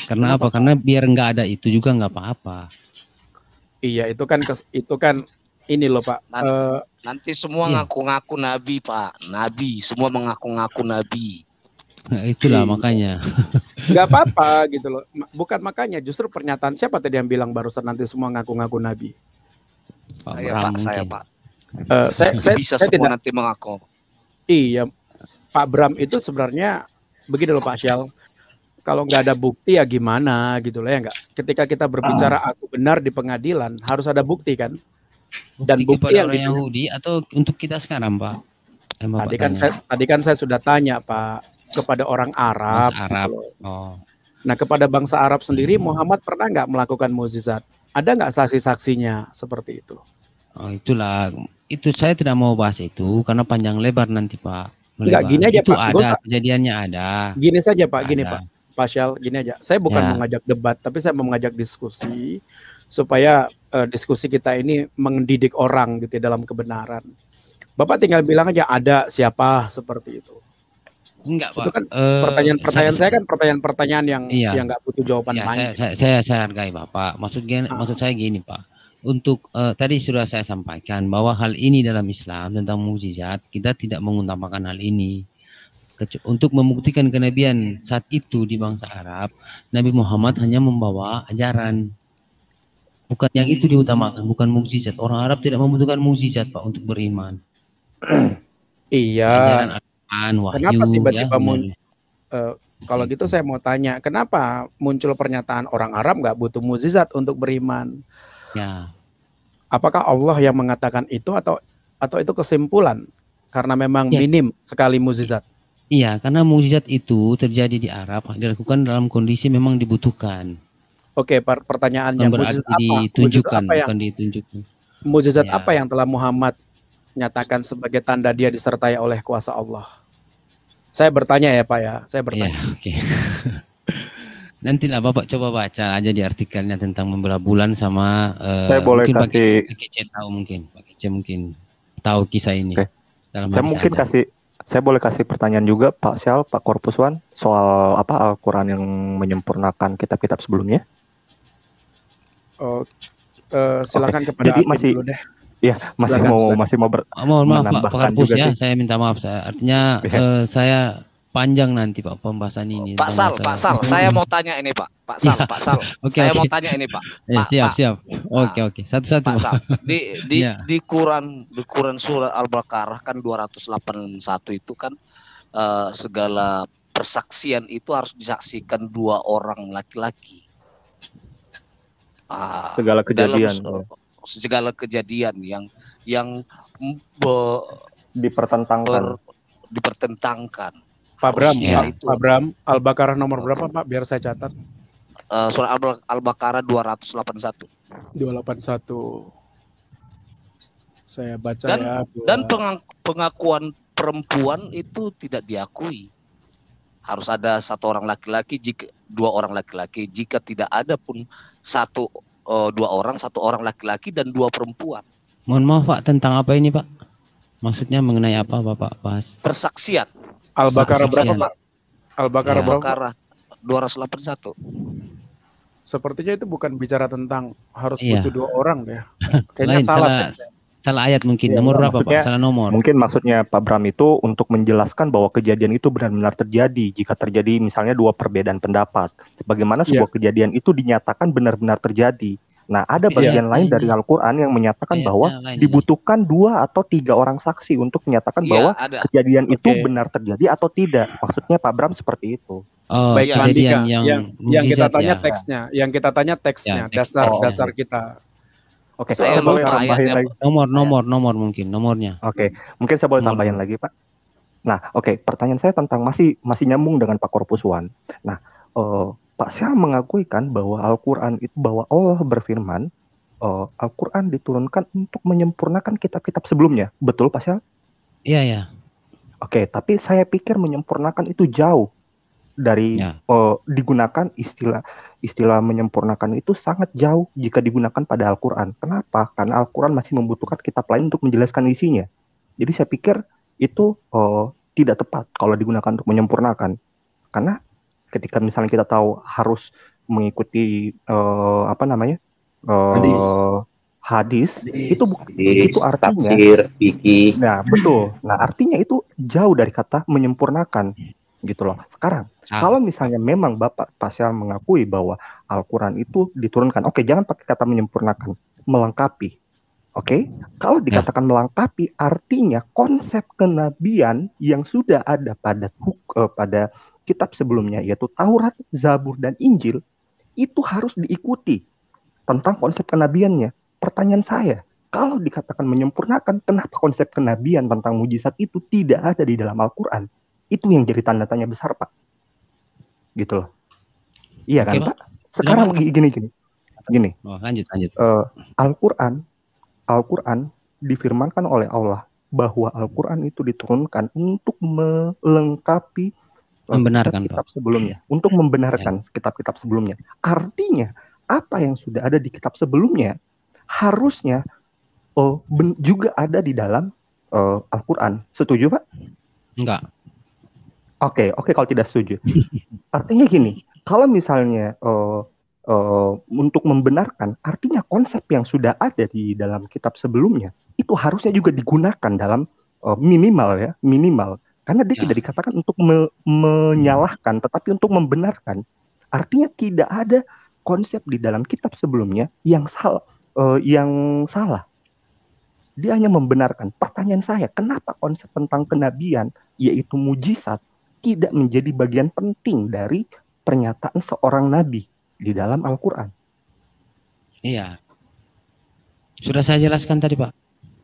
Karena apa? Karena biar nggak ada itu juga nggak apa-apa. Iya, itu kan ini loh Pak. Nanti semua ngaku-ngaku nabi Pak, nabi, semua mengaku-ngaku nabi. Nah, itulah makanya. Nggak apa-apa gitu loh. Bukan makanya, justru pernyataan siapa tadi yang bilang barusan nanti semua ngaku-ngaku nabi? Saya Pak. Saya tidak nanti mengaku. Iya, Pak Bram itu sebenarnya begini loh Pak Syal. Kalau nggak ada bukti ya gimana gitu loh ya nggak. Ketika kita berbicara aku benar di pengadilan harus ada bukti kan. Dan bukti yang orang Yahudi atau untuk kita sekarang Pak? Tadi kan saya sudah tanya Pak kepada orang Arab. Nah kepada bangsa Arab sendiri Muhammad pernah nggak melakukan mukjizat? Ada nggak saksi-saksinya seperti itu? Oh itulah, itu saya tidak mau bahas itu karena panjang lebar nanti Pak. Enggak, gini aja itu Pak. Ada kejadiannya ada. Gini saja Pak, gini Pak. Syal, gini aja. Saya bukan mengajak debat, tapi saya mau mengajak diskusi supaya diskusi kita ini mendidik orang gitu dalam kebenaran. Bapak tinggal bilang aja ada siapa seperti itu. Enggak Pak. Itu kan pertanyaan saya kan pertanyaan yang nggak butuh jawaban banyak. Saya hargai Bapak. Maksud saya gini Pak. untuk tadi sudah saya sampaikan bahwa hal ini dalam Islam tentang mukjizat kita tidak mengutamakan hal ini. Untuk membuktikan kenabian saat itu di bangsa Arab, Nabi Muhammad hanya membawa ajaran. Bukan yang itu diutamakan, bukan mukjizat. Orang Arab tidak membutuhkan mukjizat, Pak, untuk beriman. Iya. Ajaran Al-Quran, wahyu. Kenapa tiba-tiba ya, kalau gitu saya mau tanya, kenapa muncul pernyataan orang Arab nggak butuh mukjizat untuk beriman? Ya. Apakah Allah yang mengatakan itu atau itu kesimpulan karena memang minim sekali mukjizat? Iya, karena mukjizat itu terjadi di Arab, dilakukan dalam kondisi memang dibutuhkan. Oke, pertanyaannya mukjizat apa? Ditunjukkan, bukan ditunjukkan. Mukjizat apa yang telah Muhammad nyatakan sebagai tanda dia disertai oleh kuasa Allah? Saya bertanya ya Pak ya, saya bertanya. Ya, oke. Nantilah Bapak coba baca aja di artikelnya tentang membela bulan sama saya boleh mungkin kasih Pak Kece tahu mungkin, Pak Kece mungkin tahu kisah ini. Okay. Saya mungkin saya boleh kasih pertanyaan juga Pak Syal, Pak Korpuswan soal apa Al-Quran yang menyempurnakan kitab-kitab sebelumnya. Silakan kepada Jadi masih dulu deh. Ya, masih mau mohon maaf Pak Korpus ya, saya minta maaf. Artinya saya panjang nanti Pak pembahasan ini. Pak Sal, saya mau tanya ini Pak. Pak Sal. Saya mau tanya ini Pak. Ya, siap. Oke. Satu-satu. Pak Sal, di Quran surah Al-Baqarah kan 281 itu kan segala persaksian itu harus disaksikan 2 orang laki-laki. Segala kejadian. Segala kejadian yang dipertentangkan. Pak Bram, Al-Baqarah nomor berapa Pak? Biar saya catat. Surah Al-Baqarah 281. 281. Saya baca Dan pengakuan perempuan itu tidak diakui. Harus ada 1 orang laki-laki, 2 orang laki-laki. Jika tidak ada pun 2 orang, 1 orang laki-laki dan 2 perempuan. Mohon maaf Pak, tentang apa ini Pak? Maksudnya mengenai apa Bapak bahas? Persaksian. Al-Baqarah berapa Pak? Al-Baqarah berapa? Al-Baqarah 281. Sepertinya itu bukan bicara tentang harus butuh 2 orang deh. Kayaknya salah ayat mungkin. Nomor berapa Pak? Salah nomor. Mungkin maksudnya Pak Bram itu untuk menjelaskan bahwa kejadian itu benar-benar terjadi. Jika terjadi misalnya 2 perbedaan pendapat. Bagaimana sebuah kejadian itu dinyatakan benar-benar terjadi. Nah, ada bagian lain dari Al-Quran yang menyatakan bahwa dibutuhkan 2 atau 3 orang saksi untuk menyatakan bahwa kejadian itu benar terjadi atau tidak. Maksudnya Pak Bram seperti itu. Baik, kejadian yang kita tanya teksnya, dasar kita. Oke, saya boleh tambahin lagi. Nomor mungkin, nomornya. Oke, mungkin saya boleh tambahin lagi, Pak. Nah, pertanyaan saya tentang masih nyambung dengan Pak Korpuswan. Nah, Pak Syah mengakui kan bahwa Al-Quran itu, bahwa Allah berfirman, Al-Quran diturunkan untuk menyempurnakan kitab-kitab sebelumnya. Betul, Pak Syah? Iya. Oke, tapi saya pikir menyempurnakan itu jauh dari digunakan istilah menyempurnakan itu sangat jauh jika digunakan pada Al-Quran. Kenapa? Karena Al-Quran masih membutuhkan kitab lain untuk menjelaskan isinya. Jadi saya pikir itu tidak tepat kalau digunakan untuk menyempurnakan. Karena ketika misalnya kita tahu harus mengikuti hadis itu artinya fikih. Nah, betul. Nah, artinya itu jauh dari kata menyempurnakan. Gitu loh. Sekarang, kalau misalnya memang Bapak Syal mengakui bahwa Al-Quran itu diturunkan, jangan pakai kata menyempurnakan, melengkapi. Kalau dikatakan melengkapi, artinya konsep kenabian yang sudah ada pada kitab sebelumnya, yaitu Taurat, Zabur, dan Injil, itu harus diikuti tentang konsep kenabiannya. Pertanyaan saya, kalau dikatakan menyempurnakan, kenapa konsep kenabian tentang mujizat itu tidak ada di dalam Al-Quran? Itu yang jadi tanda tanya besar, Pak. Gitu loh. Iya kan, Pak? Sekarang gini. Lanjut. Al-Quran difirmankan oleh Allah bahwa Al-Quran itu diturunkan untuk melengkapi kitab sebelumnya, untuk membenarkan kitab-kitab sebelumnya. Artinya, apa yang sudah ada di kitab sebelumnya harusnya juga ada di dalam Al-Quran. Setuju, Pak? Enggak. Oke, kalau tidak setuju. Artinya gini, kalau misalnya untuk membenarkan, artinya konsep yang sudah ada di dalam kitab sebelumnya itu harusnya juga digunakan dalam minimal, karena dia tidak dikatakan untuk menyalahkan, tetapi untuk membenarkan. Artinya tidak ada konsep di dalam kitab sebelumnya yang salah. Dia hanya membenarkan. Pertanyaan saya, kenapa konsep tentang kenabian, yaitu mujizat, tidak menjadi bagian penting dari pernyataan seorang nabi di dalam Al-Quran? Iya. Sudah saya jelaskan tadi, Pak,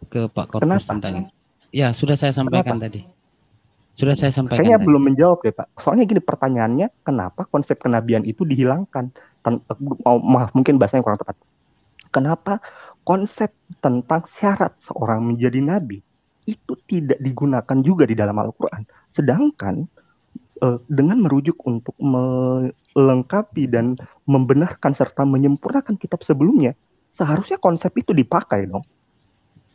ke Pak Korpus tentang itu. Ya, sudah saya sampaikan tadi. Sudah saya sampaikan. Kayaknya belum menjawab deh, Pak. Soalnya gini pertanyaannya, kenapa konsep kenabian itu dihilangkan? Maaf, mungkin bahasanya kurang tepat. Kenapa konsep tentang syarat seorang menjadi nabi itu tidak digunakan juga di dalam Al-Quran? Sedangkan dengan merujuk untuk melengkapi dan membenarkan serta menyempurnakan kitab sebelumnya, seharusnya konsep itu dipakai dong.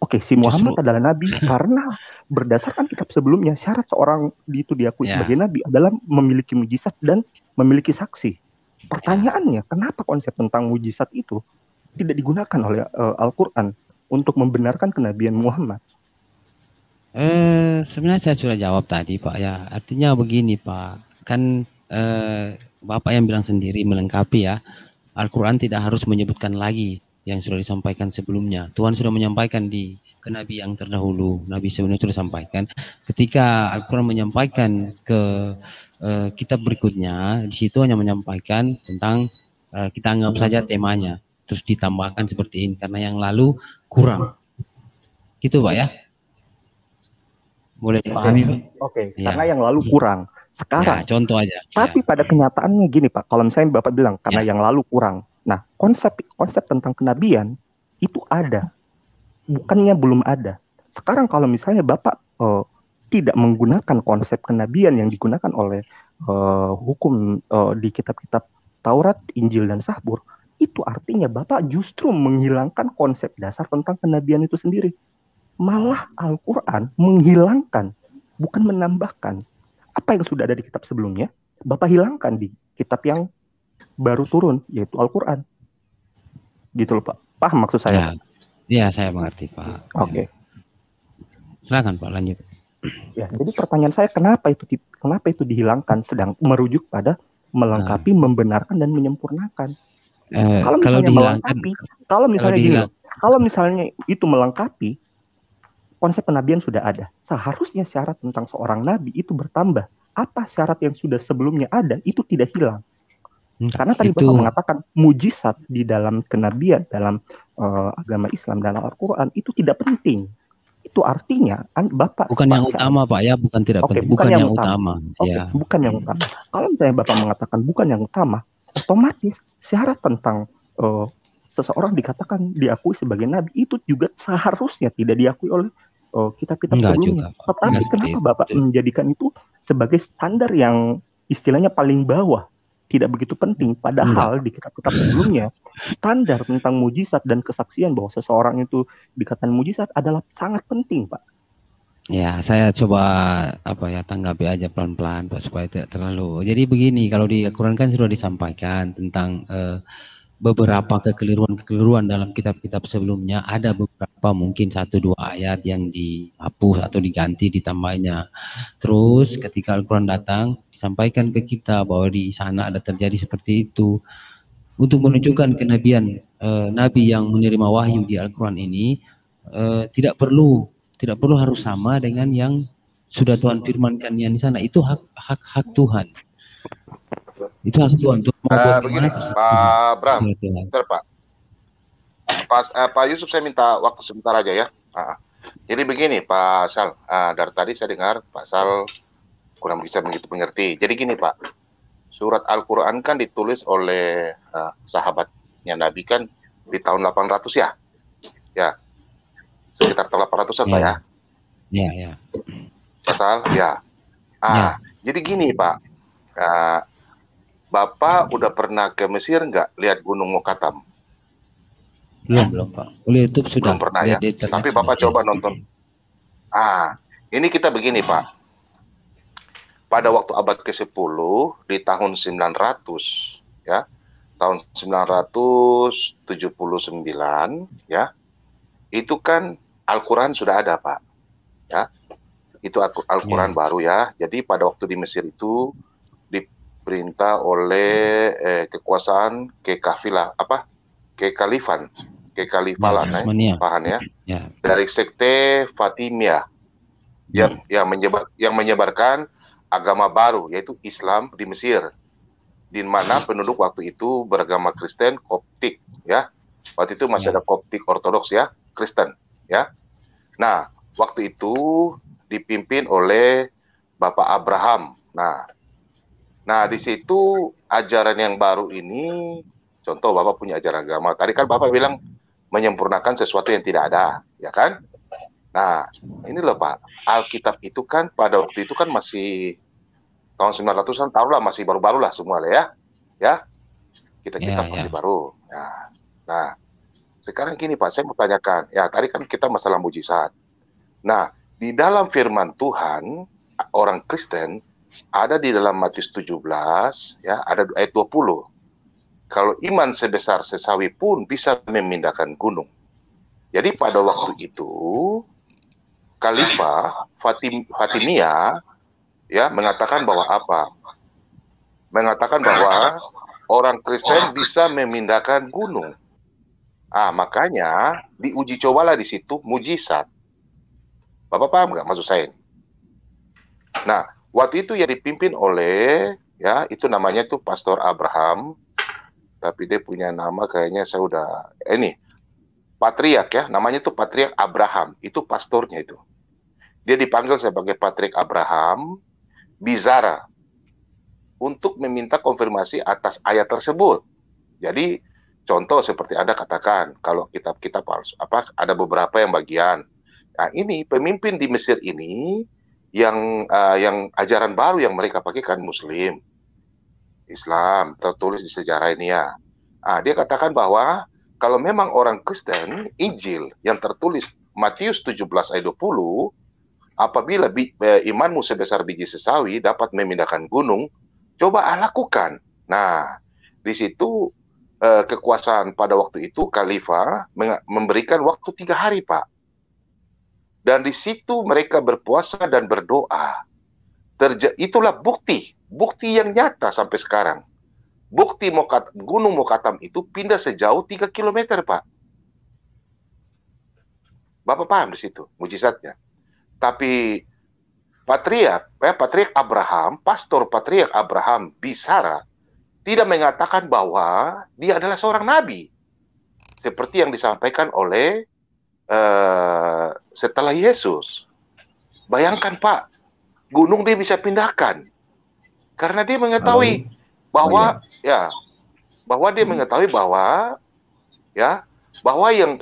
Oke, si Muhammad adalah nabi karena berdasarkan kitab sebelumnya syarat seorang itu diakui sebagai nabi adalah memiliki mujizat dan memiliki saksi. Pertanyaannya, kenapa konsep tentang mujizat itu tidak digunakan oleh Al-Quran untuk membenarkan kenabian Muhammad? Sebenarnya saya sudah jawab tadi, Pak, ya. Artinya begini, Pak, kan Bapak yang bilang sendiri melengkapi ya. Al-Quran tidak harus menyebutkan lagi yang sudah disampaikan sebelumnya. Tuhan sudah menyampaikan di ke nabi yang terdahulu. Nabi sebelumnya sudah sampaikan. Ketika Al-Quran menyampaikan ke kitab berikutnya, di situ hanya menyampaikan tentang kita anggap saja temanya. Terus ditambahkan seperti ini karena yang lalu kurang. Gitu, Pak, ya. Boleh dipahami, Pak? Oke, karena yang lalu kurang. Sekarang, contoh aja. Tapi pada kenyataannya gini, Pak. Kalau misalnya Bapak bilang karena yang lalu kurang. Nah, konsep tentang kenabian itu ada. Bukannya belum ada. Sekarang kalau misalnya Bapak tidak menggunakan konsep kenabian yang digunakan oleh hukum di kitab-kitab Taurat, Injil, dan Zabur, itu artinya Bapak justru menghilangkan konsep dasar tentang kenabian itu sendiri. Malah Al-Quran menghilangkan, bukan menambahkan. Apa yang sudah ada di kitab sebelumnya, Bapak hilangkan di kitab yang baru turun, yaitu Al-Quran. Gitu loh, Pak. Paham maksud saya? Ya, saya mengerti, Pak. Oke. Silakan, Pak, lanjut. Ya, jadi pertanyaan saya, kenapa itu dihilangkan, sedang merujuk pada melengkapi, membenarkan, dan menyempurnakan. Kalau misalnya itu melengkapi, konsep kenabian sudah ada. Seharusnya syarat tentang seorang nabi itu bertambah. Apa syarat yang sudah sebelumnya ada itu tidak hilang. Karena tadi Bapak mengatakan mujizat di dalam kenabian, dalam agama Islam dan Al-Quran itu tidak penting. Itu artinya Bapak bukan yang utama, Pak, ya, bukan tidak penting. Bukan yang utama. Ya. Bukan yang utama. Kalau misalnya Bapak mengatakan bukan yang utama, otomatis syarat tentang seseorang dikatakan diakui sebagai nabi itu juga seharusnya tidak diakui oleh kitab-kitab sebelumnya. Tetapi kenapa Bapak menjadikan itu sebagai standar yang istilahnya paling bawah, tidak begitu penting, padahal di kitab-kitab sebelumnya standar tentang mujizat dan kesaksian bahwa seseorang itu dikatakan mujizat adalah sangat penting, Pak. Ya, saya coba tanggapi aja pelan-pelan, Pak, supaya tidak terlalu. Jadi begini, kalau di Al-Quran kan sudah disampaikan tentang beberapa kekeliruan dalam kitab-kitab sebelumnya. Ada beberapa mungkin 1-2 ayat yang dihapus atau diganti ditambahnya. Terus ketika Al-Quran datang disampaikan ke kita bahwa di sana ada terjadi seperti itu. Untuk menunjukkan kenabian nabi yang menerima wahyu di Al-Quran ini tidak perlu harus sama dengan yang sudah Tuhan firmankan yang di sana. Itu hak Tuhan. Itu hak Tuhan. Begini, Pak Bram, bentar, Pak. Pak Yusuf, saya minta waktu sebentar aja ya. Jadi begini, Pak Sal, dari tadi saya dengar Pak Sal kurang bisa begitu mengerti. Jadi gini, Pak, surat Al-Quran kan ditulis oleh sahabatnya Nabi kan di tahun 800 ya? Ya, sekitar tahun 800-an, Pak ya? Iya. Pak Sal, ya. Jadi gini, Pak, Bapak udah pernah ke Mesir nggak lihat Gunung Mokatam? Belum, Pak. Oleh YouTube sudah. Belum pernah ya. Tapi Bapak coba nonton. Ini kita begini, Pak. Pada waktu abad ke-10 di tahun 900 ya, tahun 979 ya, itu kan Al-Quran sudah ada Pak ya, itu Al-Quran baru ya. Jadi pada waktu di Mesir itu diperintah oleh kekuasaan kekalifahan ya, dari sekte Fatimiyah yang menyebarkan agama baru yaitu Islam di Mesir, di mana penduduk waktu itu beragama Kristen Koptik ya. Waktu itu masih ada Koptik Ortodoks ya, Kristen ya. Nah, waktu itu dipimpin oleh Bapak Abraham. Nah di situ ajaran yang baru ini, contoh Bapak punya ajaran agama. Tadi kan Bapak bilang menyempurnakan sesuatu yang tidak ada, ya kan? Nah, ini loh Pak, Alkitab itu kan pada waktu itu kan masih tahun 900-an, taruhlah masih baru-baru lah semua lah ya. Ya, kita masih baru. Nah, sekarang gini Pak, saya mau tanyakan. Ya, tadi kan kita masalah mujizat. Nah, di dalam firman Tuhan, orang Kristen, ada di dalam Matius 17, ya, ada ayat 20. Kalau iman sebesar sesawi pun bisa memindahkan gunung. Jadi pada waktu itu, Khalifah Fatimiyah ya mengatakan bahwa apa? Mengatakan bahwa orang Kristen bisa memindahkan gunung. Makanya diuji cobalah di situ mujizat. Bapak paham nggak maksud saya? Nah, waktu itu yang dipimpin oleh ya itu namanya tuh Pastor Abraham, tapi dia punya nama kayaknya saya udah Patriark ya, namanya tuh Patriark Abraham, itu pastornya itu. Dia dipanggil sebagai Patriark Abraham Bizara untuk meminta konfirmasi atas ayat tersebut. Jadi contoh seperti Anda katakan, kalau kitab-kitab palsu, ada beberapa yang bagian. Nah, ini pemimpin di Mesir ini yang ajaran baru yang mereka pakai kan Muslim, Islam, tertulis di sejarah ini ya. Dia katakan bahwa kalau memang orang Kristen, Injil yang tertulis Matius 17 ayat 20, apabila imanmu sebesar biji sesawi dapat memindahkan gunung, coba lakukan. Nah, di situ kekuasaan pada waktu itu Khalifah memberikan waktu 3 hari Pak. Dan di situ mereka berpuasa dan berdoa. Itulah bukti yang nyata sampai sekarang. Bukti Gunung Mokatam itu pindah sejauh 3 km, Pak. Bapak paham di situ mujizatnya. Tapi Patriark Abraham, Pastor Patriark Abraham Bizara tidak mengatakan bahwa dia adalah seorang nabi. Seperti yang disampaikan oleh setelah Yesus. Bayangkan Pak, gunung dia bisa pindahkan. Karena dia mengetahui bahwa dia mengetahui bahwa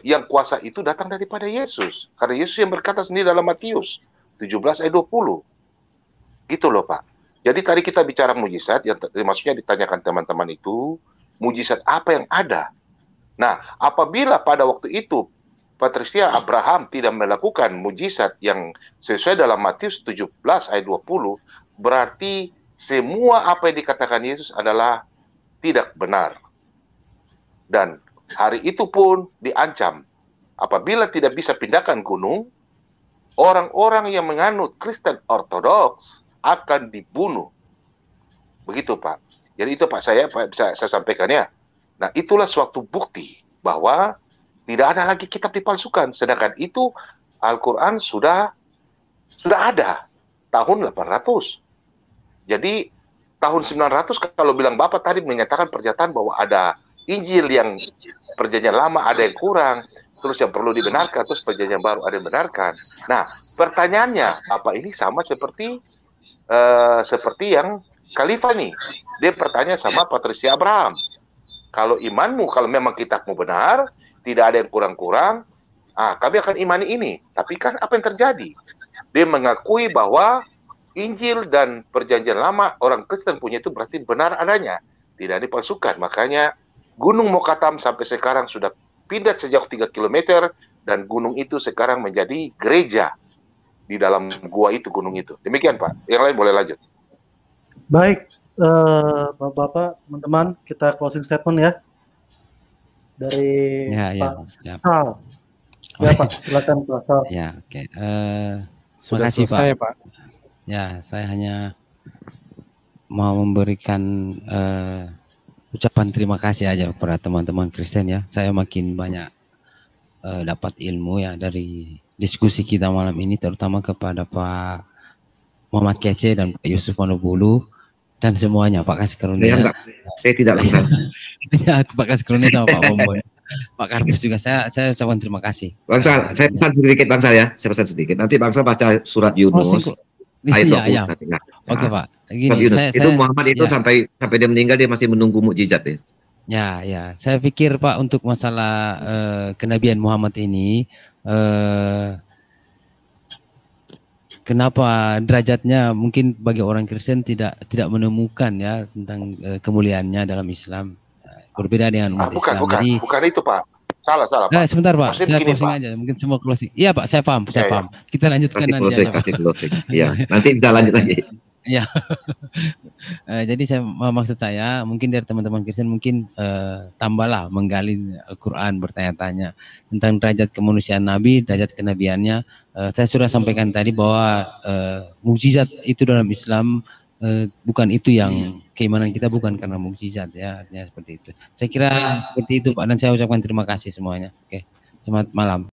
yang kuasa itu datang daripada Yesus. Karena Yesus yang berkata sendiri dalam Matius 17 ayat 20. Gitu loh Pak. Jadi tadi kita bicara mujizat, yang maksudnya ditanyakan teman-teman itu, mujizat apa yang ada? Nah, apabila pada waktu itu Patriark Abraham tidak melakukan mujizat yang sesuai dalam Matius 17 ayat 20, berarti semua apa yang dikatakan Yesus adalah tidak benar. Dan hari itu pun diancam. Apabila tidak bisa pindahkan gunung, orang-orang yang menganut Kristen Ortodoks akan dibunuh. Begitu Pak. Jadi itu Pak saya sampaikan ya. Nah itulah suatu bukti bahwa tidak ada lagi kitab dipalsukan. Sedangkan itu Al-Quran sudah ada tahun 800. Jadi tahun 900 kalau bilang Bapak tadi menyatakan pernyataan bahwa ada Injil yang perjanjian lama ada yang kurang, terus yang perlu dibenarkan, terus perjanjian baru ada yang benarkan. Nah, pertanyaannya apa ini sama seperti yang Khalifah nih. Dia bertanya sama Patriark Abraham. Kalau imanmu, kalau memang kitabmu benar, tidak ada yang kurang-kurang, kami akan imani ini. Tapi kan apa yang terjadi? Dia mengakui bahwa Injil dan perjanjian lama orang Kristen punya itu berarti benar adanya. Tidak dipalsukan. Makanya Gunung Mokatam sampai sekarang sudah pindah sejauh 3 km dan gunung itu sekarang menjadi gereja di dalam gua itu, gunung itu. Demikian Pak. Yang lain boleh lanjut. Baik, Bapak-bapak, teman-teman, kita closing statement ya dari Pak Sal. Ya Pak, silakan Pak Sal. Ya, oke. Sudah Makasih selesai, Pak. Ya, saya hanya mau memberikan ucapan terima kasih aja kepada teman-teman Kristen ya. Saya makin banyak dapat ilmu ya dari diskusi kita malam ini, terutama kepada Pak Muhammad Kece dan Pak Yusuf Manobulu dan semuanya, Pak Kasih Karunia. Saya tidak bisa. Ya, Pak Kasih Karunia sama Pak Bombon. Pak Karbus juga saya ucapkan terima kasih. Bang Sal, saya pesan sedikit Bang Sal ya, saya pesan sedikit. Nanti Bang Sal baca surat Yunus. Ayat 20. Iya. Oke Pak. Gini, itu Muhammad itu sampai dia meninggal dia masih menunggu mukjizat ya. Ya. Saya pikir Pak untuk masalah kenabian Muhammad ini, kenapa derajatnya mungkin bagi orang Kristen tidak menemukan ya tentang kemuliaannya dalam Islam. Berbeda dengan umat Islam. Bukan itu Pak. Salah Pak. Sebentar Pak, saya closing aja. Mungkin semua closing. Iya Pak, saya paham. Kita lanjutkan nanti aja Pak. Iya, nanti kita lanjut lagi. Ya. Jadi maksud saya mungkin dari teman-teman Kristen mungkin tambahlah menggali Al-Quran, bertanya-tanya tentang derajat kemanusiaan Nabi, derajat kenabiannya. Saya sudah sampaikan tadi bahwa mukjizat itu dalam Islam bukan itu yang keimanan kita bukan karena mukjizat ya, artinya seperti itu. Saya kira seperti itu Pak, dan saya ucapkan terima kasih semuanya. Oke, selamat malam.